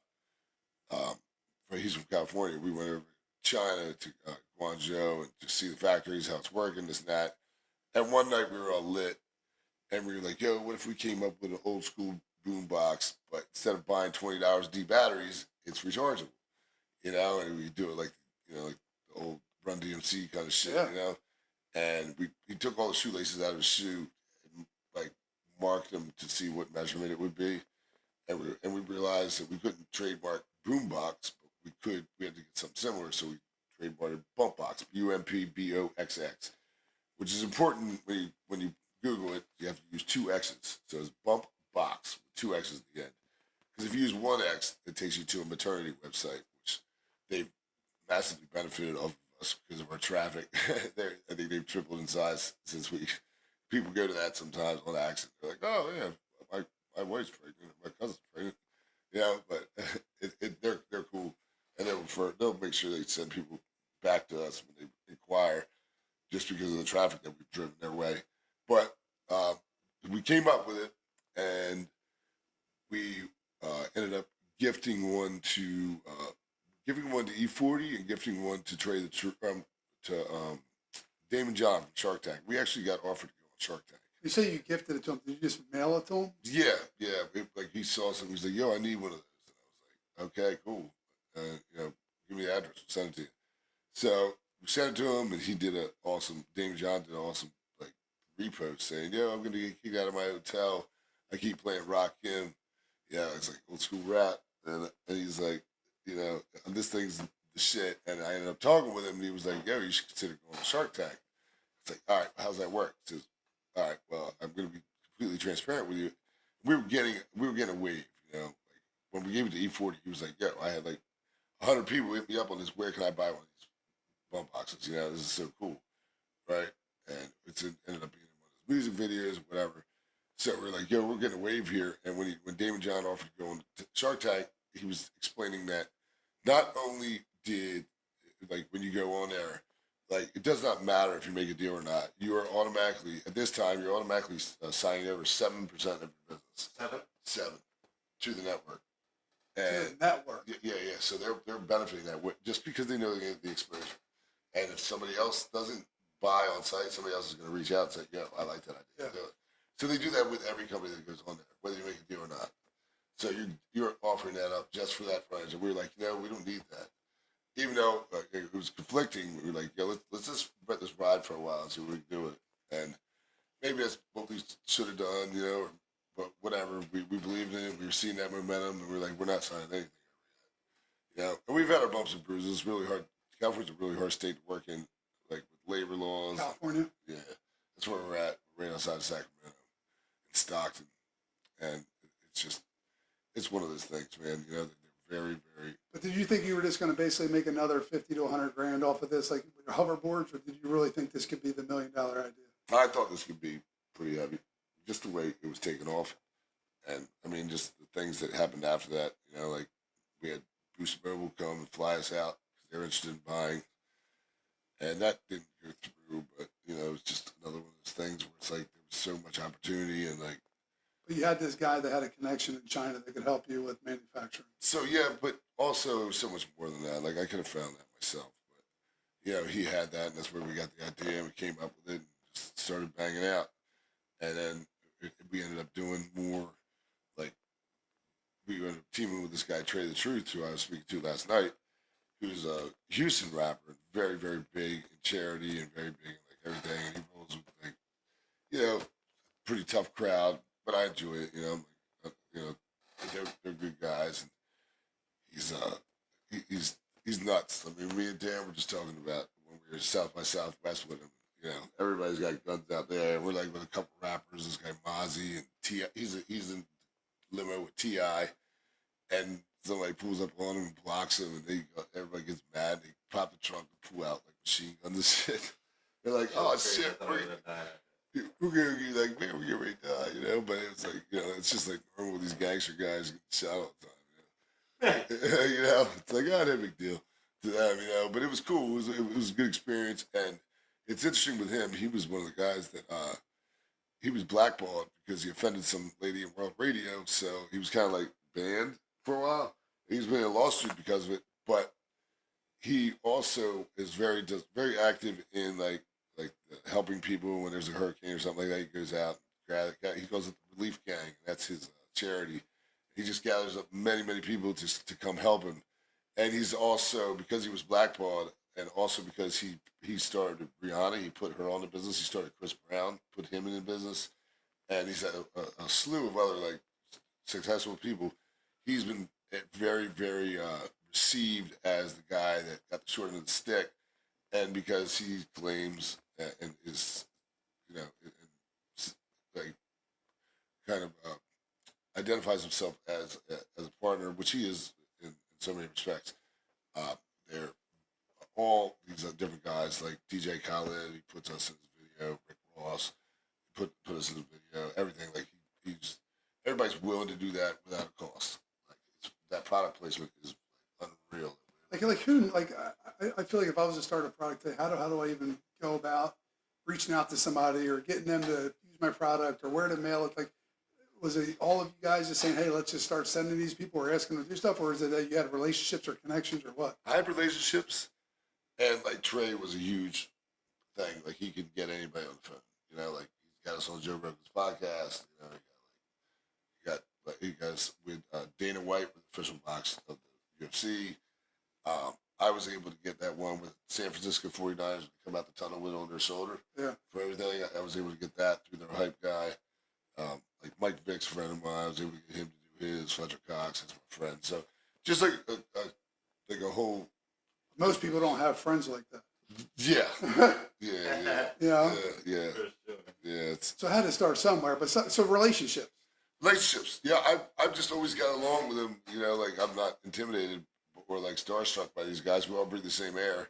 he's from California, we went over to China to Guangzhou and to see the factories, how it's working, this and that. And one night we were all lit, and we were like, yo, what if we came up with an old school boombox, but instead of buying $20 D batteries, it's rechargeable, and we do it like the old Run DMC kind of shit, And he took all the shoelaces out of his shoe and like marked them to see what measurement it would be, and we realized that we couldn't trademark boombox, but we had to get something similar, so we trademarked Bumpboxx, Bumpboxx, which is important when you Google it. You have to use 2 X's, so it's Bumpboxx with 2 X's at the end. Because if you use 1 X, it takes you to a maternity website, which they've massively benefited off us because of our traffic. I think they've tripled in size since people go to that sometimes on accident. They're like, oh yeah, my wife's pregnant, my cousin's pregnant, but they're cool, and they'll make sure they send people back to us when they inquire, just because of the traffic that we've driven their way. But we came up with it, and we ended up gifting one to E40 and gifting one to Damon John from Shark Tank. We actually got offered to go on Shark Tank. You say you gifted it to him. Did you just mail it to him? Yeah. Like he saw something. He's like, "Yo, I need one of those." And I was like, "Okay, cool. Give me the address. We'll send it to you." So we sent it to him, and he did Damon John did an awesome like repost saying, "Yo, I'm gonna get kicked out of my hotel. I keep playing Rock Him." Yeah, it's like old school rap, and he's like, this thing's the shit. And I ended up talking with him, and he was like, yo, you should consider going to Shark Tank. It's like, all right, how's that work? He says, all right, well, I'm going to be completely transparent with you. We were getting a wave, like when we gave it to E40, he was like, yo, I had like 100 people hit me up on this. Where can I buy one of these Bumpboxxes? This is so cool, right? And ended up being in one of his music videos, whatever. So we're like, yo, we're getting a wave here. And when Damon John offered to go on Shark Tank, he was explaining that not only did like when you go on there, like it does not matter if you make a deal or not. You are automatically at this time. You're automatically signing over 7% of your business. 7 to the network. To And the network. yeah. So they're benefiting that just because they know they get the exposure. And if somebody else doesn't buy on site, somebody else is going to reach out and say, "Yeah, I like that idea." Yeah. Do it. So they do that with every company that goes on there, whether you make a deal or not. So you're offering that up just for that price, and we were like, we don't need that. Even though it was conflicting, we were like, let's just let this ride for a while and see if we can do it. And maybe that's what we should have done, but whatever. We believed in it. We were seeing that momentum, and we were like, we're not signing anything. And we've had our bumps and bruises. It's really hard. California's a really hard state to work in, like with labor laws. California. Yeah, that's where we're at, right outside of Sacramento, in Stockton, and it's one of those things, man. They're very, very. But did you think you were just going to basically make another 50 to 100 grand off of this, like with your hoverboards, or did you really think this could be the $1 million idea? I thought this could be pretty heavy, just the way it was taken off, and I mean, just the things that happened after that. Like we had Boost Mobile come and fly us out because they're interested in buying, and that didn't go through. But it was just another one of those things where it's like there was so much opportunity and like. But you had this guy that had a connection in China that could help you with manufacturing. So yeah, but also so much more than that. Like I could have found that myself, but he had that, and that's where we got the idea, and we came up with it, and just started banging out, and then we ended up doing more. Like we ended up teaming with this guy Trey the Truth, who I was speaking to last night, who's a Houston rapper, very very big in charity and very big in like everything, and he rolls with like pretty tough crowd. But I enjoy it, they're good guys, and he's nuts. I mean, me and Dan were just talking about when we were South by Southwest with him. Everybody's got guns out there. We're like with a couple rappers. This guy Mozzie and T.I. He's in limo with T.I. and somebody pulls up on him and blocks him, and everybody gets mad. They pop the trunk and pull out like machine guns and shit. They're like, "Oh shit, we're gonna be like, man, we're ready to die," But it's like, it's just like normal. These gangster guys get shot all the time, It's like, not a big deal to them, But it was cool. It was a good experience, and it's interesting with him. He was one of the guys that he was blackballed because he offended some lady in World Radio, so he was kind of like banned for a while. He's been in a lawsuit because of it, but he also is very active in like helping people when there's a hurricane or something like that. He goes out, he goes with the Relief Gang. That's his charity. He just gathers up many people to come help him. And he's also, because he was blackballed, and also because he started Rihanna, he put her on the business. He started Chris Brown, put him in the business, and he's had a slew of other like successful people. He's been very, very received as the guy that got the short end of the stick, and because he claims and is, like kind of identifies himself as a partner, which he is in so many respects. They're all these different guys, like DJ Khaled. He puts us in his video. Rick Ross put us in his video. Everything like he's everybody's willing to do that without a cost. Like that product placement is unreal. I feel like if I was to start a product, how do I even go about reaching out to somebody or getting them to use my product or where to mail it? Like, was it all of you guys just saying, hey, let's just start sending these people or asking them to do stuff, or is it that you had relationships or connections or what? I had relationships, and like Trey was a huge thing. Like he could get anybody on the phone. Like he's got us on Joe Rogan's podcast. He got us with Dana White with the official box of the UFC. I was able to get that one with San Francisco 49ers to come out the tunnel with on their shoulder. Yeah. For everything, I was able to get that through their hype guy. Like Mike Vick's a friend of mine, I was able to get him to do his. Fletcher Cox, that's my friend. So just like a whole. Most people don't have friends like that. Yeah. Yeah. Yeah. So I had to start somewhere, but so relationships. Relationships. Yeah, I've just always got along with them. Like I'm not intimidated or like starstruck by these guys. We all breathe the same air,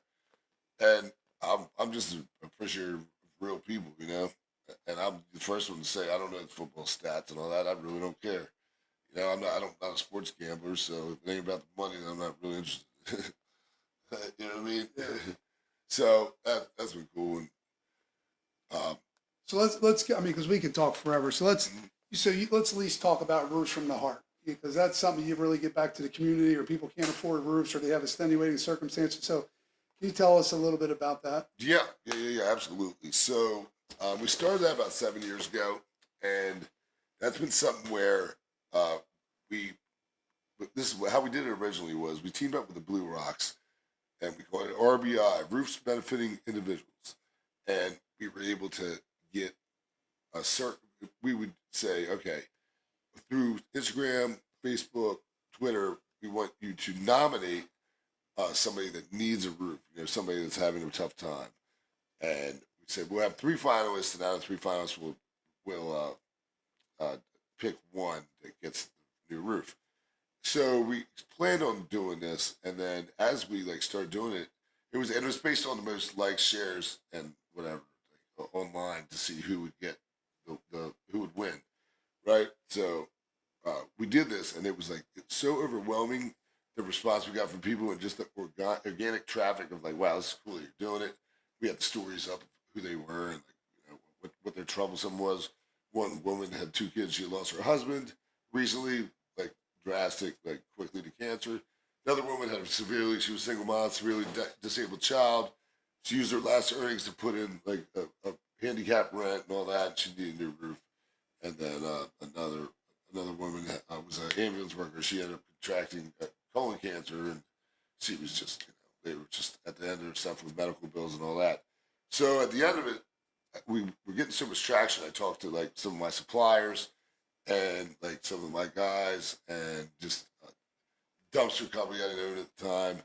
and I'm just appreciative of real people. And I'm the first one to say I don't know the football stats and all that. I really don't care. I'm not a sports gambler, so if it ain't about the money, then I'm not really interested. You know what I mean? mean? Yeah. So that's been cool. And So let's I mean, because we could talk forever. So let's mhm. let's at least talk about roofs from the heart, because that's something you really get back to the community, or people can't afford roofs, or they have extenuating circumstances. So can you tell us a little bit about that? Yeah, absolutely. So we started that about 7 years ago, and that's been something where uh, we. But this is how we did it originally was we teamed up with the Blue Rocks, and we called it RBI, Roofs Benefiting Individuals, and we were able to get a certain. We would say, okay, through Instagram, Facebook, Twitter, we want you to nominate somebody that needs a roof, somebody that's having a tough time. And we said we'll have three finalists, and out of three finalists, we'll pick one that gets the new roof. So we planned on doing this, and then as we started doing it, it was based on the most likes, shares, and whatever online to see who would get the who would win, right? So we did this, and it was it's so overwhelming the response we got from people, and just the organic traffic of wow, this is cool, you're doing it. We had the stories up of who they were and what their troublesome was. One woman had two kids; she lost her husband recently, drastic, quickly to cancer. Another woman had she was a single mom, severely disabled child. She used her last earnings to put in a handicap rent and all that. She needed a new roof. And then another woman was an ambulance worker. She ended up contracting colon cancer, and she was just, they were just at the end of her stuff with medical bills and all that. So at the end of it, we were getting so much traction. I talked to some of my suppliers and some of my guys, and just a dumpster company I didn't own at the time,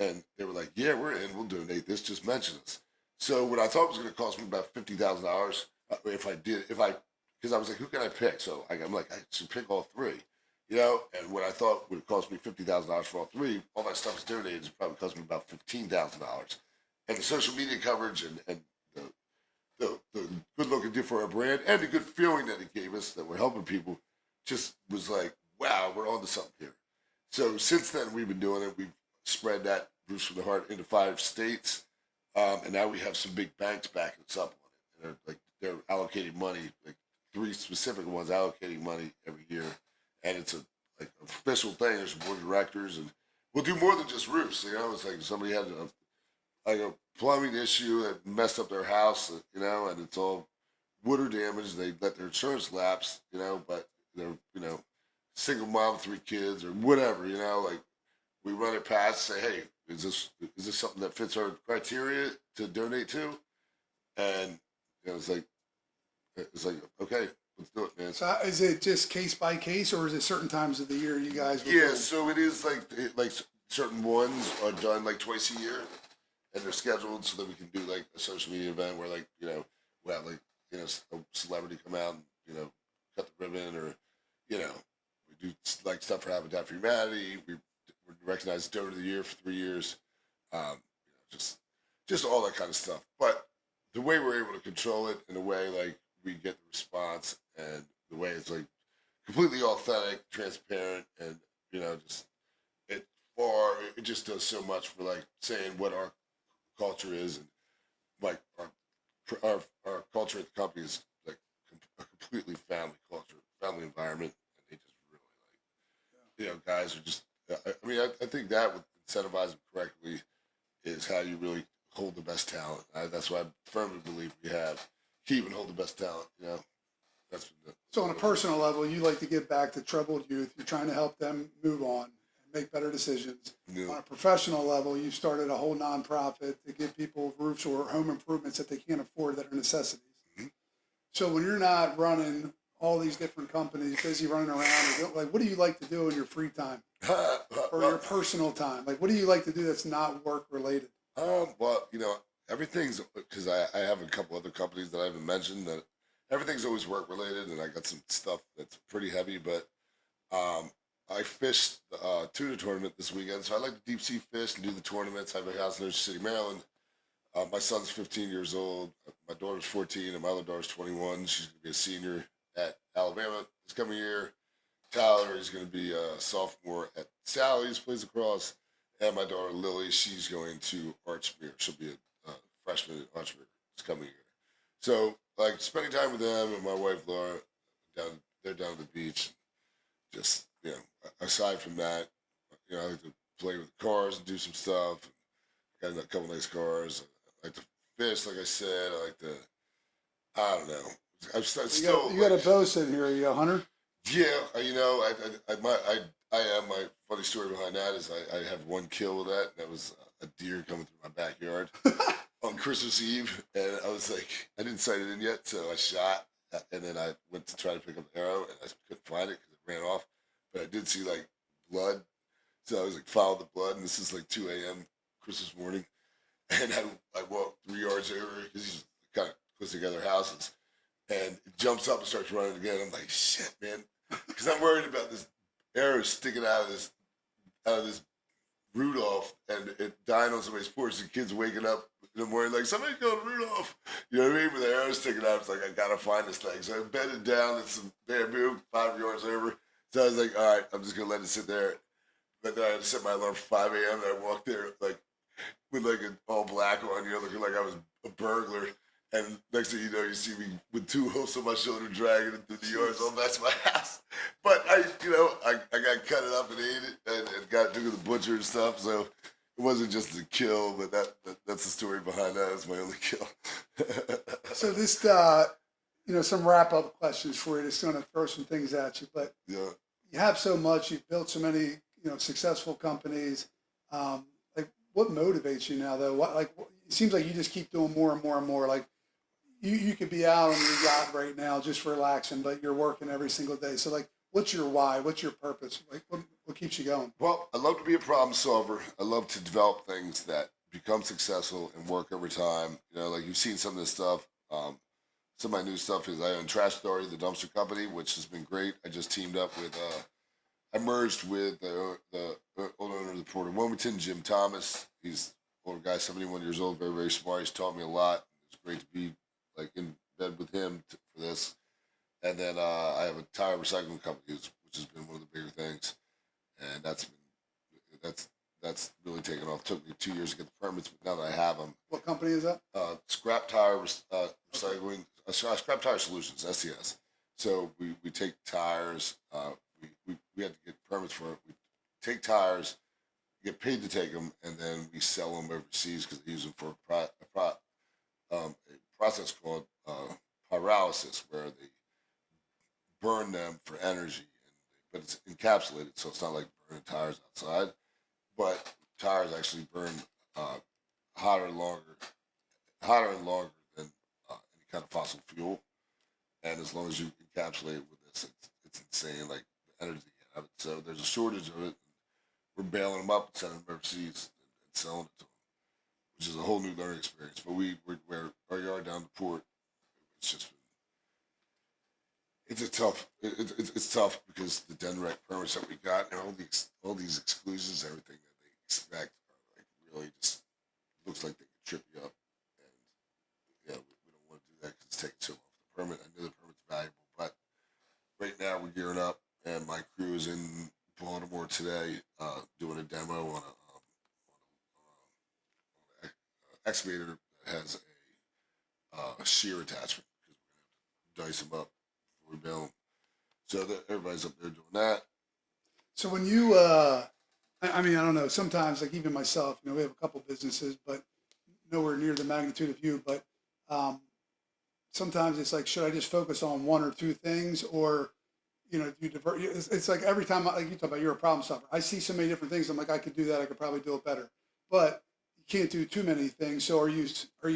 and they were like, "Yeah, we're in. We'll donate this. Just mention us." So what I thought was going to cost me about $50,000 because I was like, "Who can I pick?" So I'm like, I should pick all three. And what I thought would cost me $50,000 for all three, all that stuff is donated. It probably cost me about $15,000, and the social media coverage and the the good look it did for our brand and the good feeling that it gave us that we're helping people just was like, wow, we're on to something here. So since then, we've been doing it. We've spread that Roofs from the Heart into 5 states. And now we have some big banks backing us up on it. And they're allocating money, three specific ones allocating money every year. And it's a official thing. There's a board of directors, and we'll do more than just roofs. It's like somebody had a plumbing issue that messed up their house, and it's all water damage. They let their insurance lapse, but they're, single mom, 3 kids, or whatever, we run it past, say, hey, is this something that fits our criteria to donate to? And it's like okay, let's do it, man. So is it just case by case, or is it certain times of the year you guys will Yeah, do? so it is certain ones are done twice a year, and they're scheduled so that we can do a social media event where we have a celebrity come out and cut the ribbon, or we do stuff for Habitat for Humanity. We're recognized donor of the year for 3 years. Just all that kind of stuff. But the way we're able to control it in a way we get the response, and the way it's completely authentic, transparent, and just it it just does so much for saying what our culture is, and our culture at the company is a completely family culture, family environment, and they just really guys are just. I think that would incentivize them correctly is how you really hold the best talent. That's why I firmly believe we have keep and hold the best talent. That's So on a personal level, you like to give back to troubled youth. You're trying to help them move on and make better decisions. yeah. On a professional level, you started a whole nonprofit to give people roofs or home improvements that they can't afford that are necessities. Mhm. So when you're not running all these different companies, busy running around, what do you like to do in your free time or your personal time? What do you like to do that's not work related? Well, everything's because I have a couple other companies that I haven't mentioned that everything's always work related, and I got some stuff that's pretty heavy. But I fished tuna tournament this weekend, so I like to deep sea fish and do the tournaments. I have a house in Ocean City, Maryland. My son's 15 years old. My daughter's 14, and my other daughter's 21. She's going to be a senior at Alabama this coming year. Tyler is going to be a sophomore at Sally's, plays across. and my daughter Lily, she's going to Archmere. She'll be a freshman at Archmere this coming year. So like spending time with them and my wife Laura, they're down at the beach. Just aside from that, I like to play with the cars and do some stuff. Got a couple nice cars. I like to fish, like I said. I like to, I don't know. You got a bow sitting here. Are you a hunter? Yeah, I am. My funny story behind that is I have one kill with that. That was a deer coming through my backyard on Christmas Eve, and I was like, I didn't sight it in yet, so I shot, and then I went to try to pick up the arrow, and I couldn't find it because it ran off. But I did see like blood, so I was like, follow the blood, and this is like 2 a.m. Christmas morning, and I walked 3 yards over because he's kind of close together houses, and it jumps up and starts running again. I'm like, shit, man, because I'm worried about this arrow sticking out of this Rudolph and it dying on somebody's porch. The kids waking up in the morning like, somebody killed Rudolph. You know what I mean? With the arrow sticking out, it's like, I gotta find this thing. So I bedded down in some bamboo 5 yards over. So I was like, all right, I'm just gonna let it sit there. But then I had to set my alarm for 5 a.m. and I walked there like with like an all black on, looking like I was a burglar. And next thing you know, you see me with 2 hoofs on my shoulder dragging it through the yards all back to my house. But I got cut it up and ate it and got it to the butcher and stuff. So it wasn't just a kill, but that's the story behind that. It's my only kill. So this, some wrap up questions for you. Just going to throw some things at you, but Yeah. you have so much. You've built so many, successful companies. Like, what motivates you now, though? It seems like you just keep doing more and more and more. Like, you could be out on your yacht right now just relaxing, but you're working every single day. So, like, what's your why? What's your purpose? Like, what keeps you going? Well, I love to be a problem solver. I love to develop things that become successful and work over time. Like you've seen some of this stuff. Some of my new stuff is I own Trash Story, the dumpster company, which has been great. I just teamed up with, I merged with the old owner of the Port of Wilmington, Jim Thomas. He's an older guy, 71 years old, very, very smart. He's taught me a lot. It's great to be like in bed with him for this. And then I have a tire recycling company, which has been one of the bigger things, and that's really taken off. It took me 2 years to get the permits, but now that I have them, What company is that? Scrap Tire Recycling, Scrap Tire Solutions (STS). So we take tires. We had to get permits for it. We take tires, get paid to take them, and then we sell them overseas because they use them for a process called pyrolysis, where they burn them for energy, but it's encapsulated, so it's not like burning tires outside. But tires actually burn hotter and longer than any kind of fossil fuel. And as long as you encapsulate it with this, it's insane, like the energy you get out of it. So there's a shortage of it. We're bailing them up and sending them overseas and selling it to them, which is a whole new learning experience. But we're our yard down the port. It's just it's tough because the Denrec permits that we got and all these exclusions, everything that they expect are like really just looks like they could trip you up. And we don't want to do that because it's taking so long for the permit. I know the permit's valuable, but right now we're gearing up, and my crew is in Baltimore today doing a demo on an excavator that has a shear attachment because we're going to dice them up before we bail them. So everybody's up there doing that. So when you, I mean, I don't know. Sometimes, like even myself, we have a couple businesses, but nowhere near the magnitude of you. But sometimes it's like, should I just focus on one or two things, or you divert? It's like every time, like you talk about, you're a problem solver. I see so many different things. I'm like, I could do that. I could probably do it better, but you can't do too many things. So are you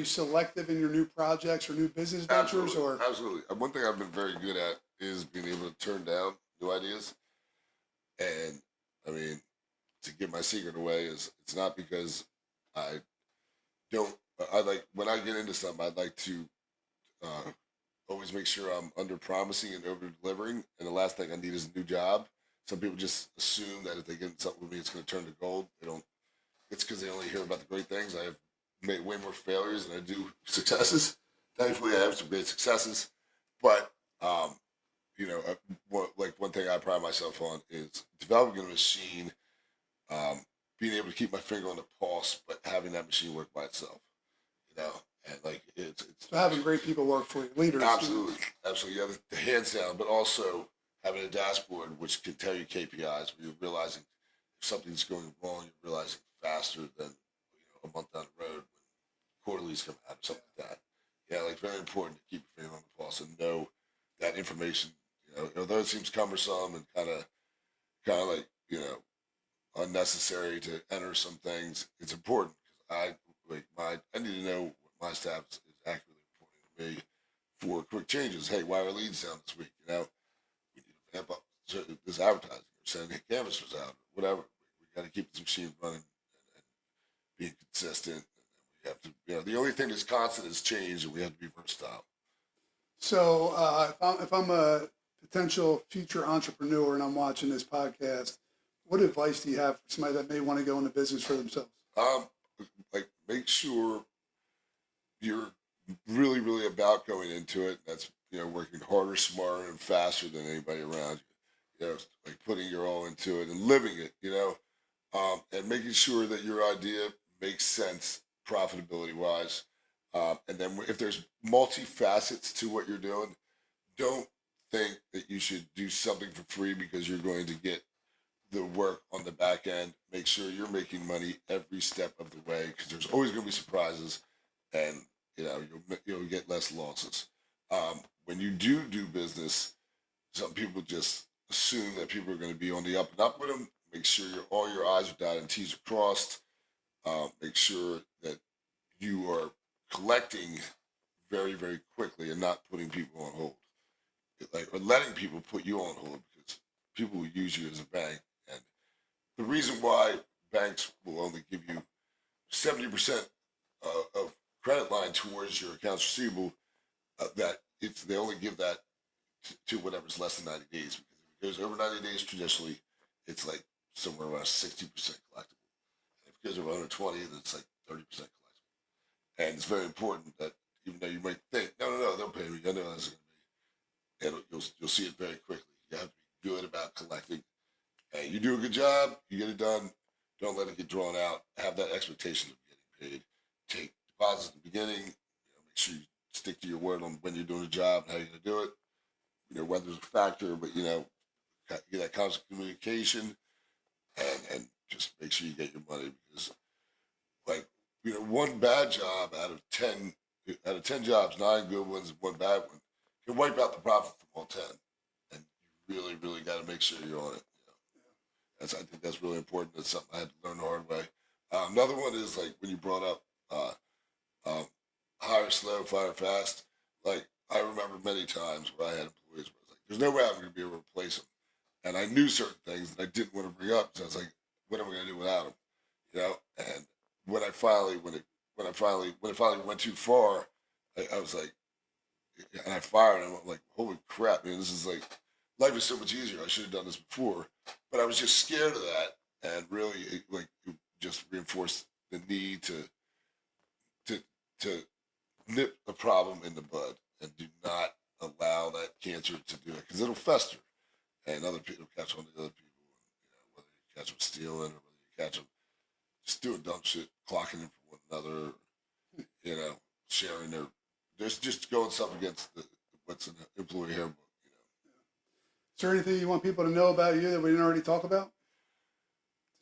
selective in your new projects or new business ventures? Absolutely. One thing I've been very good at is being able to turn down new ideas. And I mean, to give my secret away is it's not because I like when I get into something, I'd like to always make sure I'm under promising and over delivering. And the last thing I need is a new job. Some people just assume that if they get something with me, it's going to turn to gold. They don't. It's because they only hear about the great things. I have made way more failures than I do successes. Thankfully, I have some great successes, but one thing I pride myself on is developing a machine being able to keep my finger on the pulse, but having that machine work by itself, you know, and like it's So having great people work for you, leaders. absolutely, absolutely, yeah, the hands down, but also having a dashboard which can tell you KPIs where you're realizing if something's going wrong, you're realizing faster than a month down the road when quarterlies come out or something like that. Yeah, like very important to keep your finger on the pulse and know that information. Although it seems cumbersome and kind of like unnecessary to enter some things, it's important because I need to know what my staff is accurately reporting to me for quick changes. Hey, why are leads down this week? We need to amp up this advertising or sending canvassers out, or whatever. We got to keep this machine running and being consistent. We have to, the only thing that's constant is change, and we have to be versatile. So if I'm a potential future entrepreneur and I'm watching this podcast, what advice do you have for somebody that may want to go into business for themselves? Like make sure you're really, really about going into it. That's working harder, smarter, and faster than anybody around you. Like putting your all into it and living it. And making sure that your idea makes sense profitability wise. And then if there's multi-facets to what you're doing, don't think that you should do something for free because you're going to get the work on the back end. Make sure you're making money every step of the way because there's always going to be surprises, and you'll get less losses. When you do business, some people just assume that people are going to be on the up and up with them. Make sure all your I's are dotted and T's are crossed. Make sure that you are collecting very, very quickly and not putting people on hold, or letting people put you on hold because people will use you as a bank. And the reason why banks will only give you 70% of credit line towards your accounts receivable, they only give that to whatever's less than 90 days. Because if it goes over 90 days, traditionally, it's like somewhere around 60% collectible. And if it goes over 120, then it's like 30% collectible. And it's very important that even though you might think, no, they'll pay me. I know that's going to be. And you'll see it very quickly. You have to be good about collecting. And you do a good job, you get it done. Don't let it get drawn out. Have that expectation of getting paid. Take deposits at the beginning. Make sure you stick to your word on when you're doing a job and how you're going to do it. Weather's a factor, but get that constant communication and just make sure you get your money because, one bad job out of 10 jobs, 9 good ones and 1 bad one can wipe out the profit from all 10. And you really, really got to make sure you're on it. I think that's really important. That's something I had to learn the hard way. Another one is like when you brought up hire slow, fire fast. Like I remember many times where I had employees where I was like, "There's no way I'm going to be able to replace them," and I knew certain things that I didn't want to bring up. So I was like, "What am I going to do without them?" And when it finally went too far, I was like, and I fired him. I'm like, "Holy crap, man! This is like." Life is so much easier. I should have done this before, but I was just scared of that, and really, it just reinforced the need to nip a problem in the bud and do not allow that cancer to do it because it'll fester, and other people catch on to other people. And, whether you catch them stealing or whether you catch them just doing dumb shit, clocking in for one another, sharing there's just going something against what's an employee handbook. Is there anything you want people to know about you that we didn't already talk about?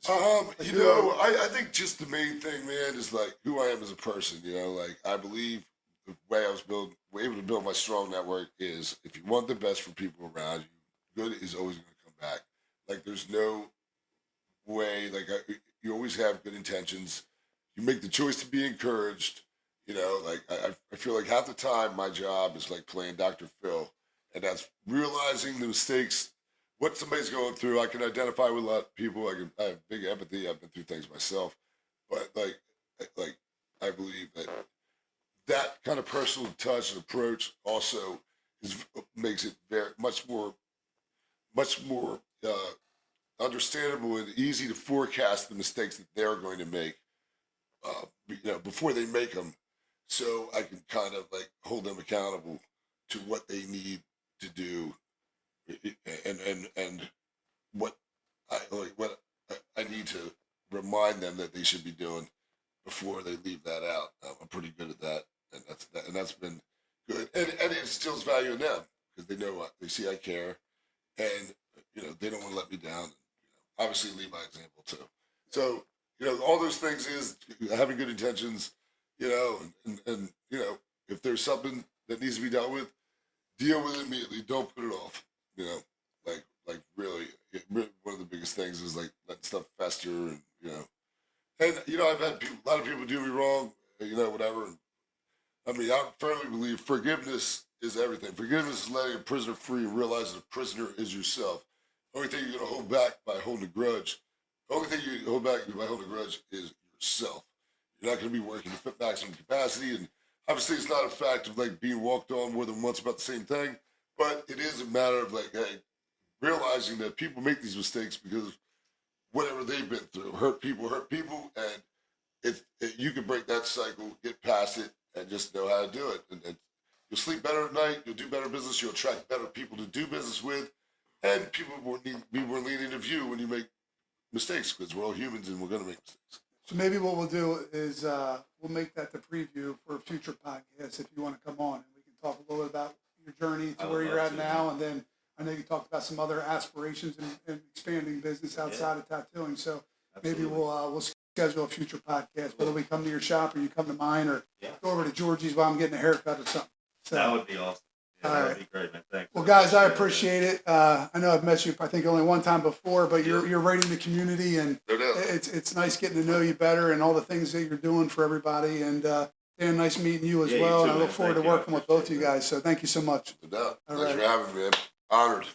I think just the main thing, man, is like who I am as a person. Like I believe the way I was able to build my strong network is if you want the best for people around you, good is always going to come back. Like there's no way, you always have good intentions. You make the choice to be encouraged. Like I feel like half the time my job is like playing Dr. Phil, and that's realizing the mistakes, what somebody's going through. I can identify with a lot of people. I have big empathy. I've been through things myself, but I believe that kind of personal touch and approach also makes it very much more understandable and easy to forecast the mistakes that they're going to make, before they make them, so I can kind of like hold them accountable to what they need to do, and what I need to remind them that they should be doing before they leave that out. I'm pretty good at that, and that's been good, and it instills value in them because they know they see I care, and they don't want to let me down. Obviously, lead by example too. So all those things is having good intentions, and if there's something that needs to be dealt with, deal with it immediately. Don't put it off. Like really, one of the biggest things is like letting stuff fester, and I've had a lot of people do me wrong, whatever. I mean, I firmly believe forgiveness is everything. Forgiveness is letting a prisoner free and realizing the prisoner is yourself. The only thing you're going to hold back by holding a grudge, the only thing you hold back by holding a grudge is yourself. You're not going to be working to maximum capacity, and obviously it's not a fact of like being walked on more than once about the same thing, but it is a matter of like, hey, realizing that people make these mistakes because whatever they've been through, hurt people, and you can break that cycle, get past it, and just know how to do it. And you'll sleep better at night, you'll do better business, you'll attract better people to do business with, and people will be more lenient of you when you make mistakes because we're all humans and we're going to make mistakes. So maybe what we'll do is we'll make that the preview for a future podcast if you want to come on, and we can talk a little bit about your journey to where you're at now, and then I know you talked about some other aspirations and expanding business outside of tattooing. So maybe we'll schedule a future podcast, whether we come to your shop or you come to mine or go over to Georgie's while I'm getting a haircut or something. So, that would be awesome. Yeah, that would be great, man. Thanks. Well, guys, I appreciate it. I know I've met you, I think, only one time before, but you're right in the community, and it's nice getting to know you better and all the things that you're doing for everybody. And Dan, nice meeting you as well. You too, and I look forward to working with both you you guys. So thank you so much. No doubt. All Thanks right. for having me, man. Honored.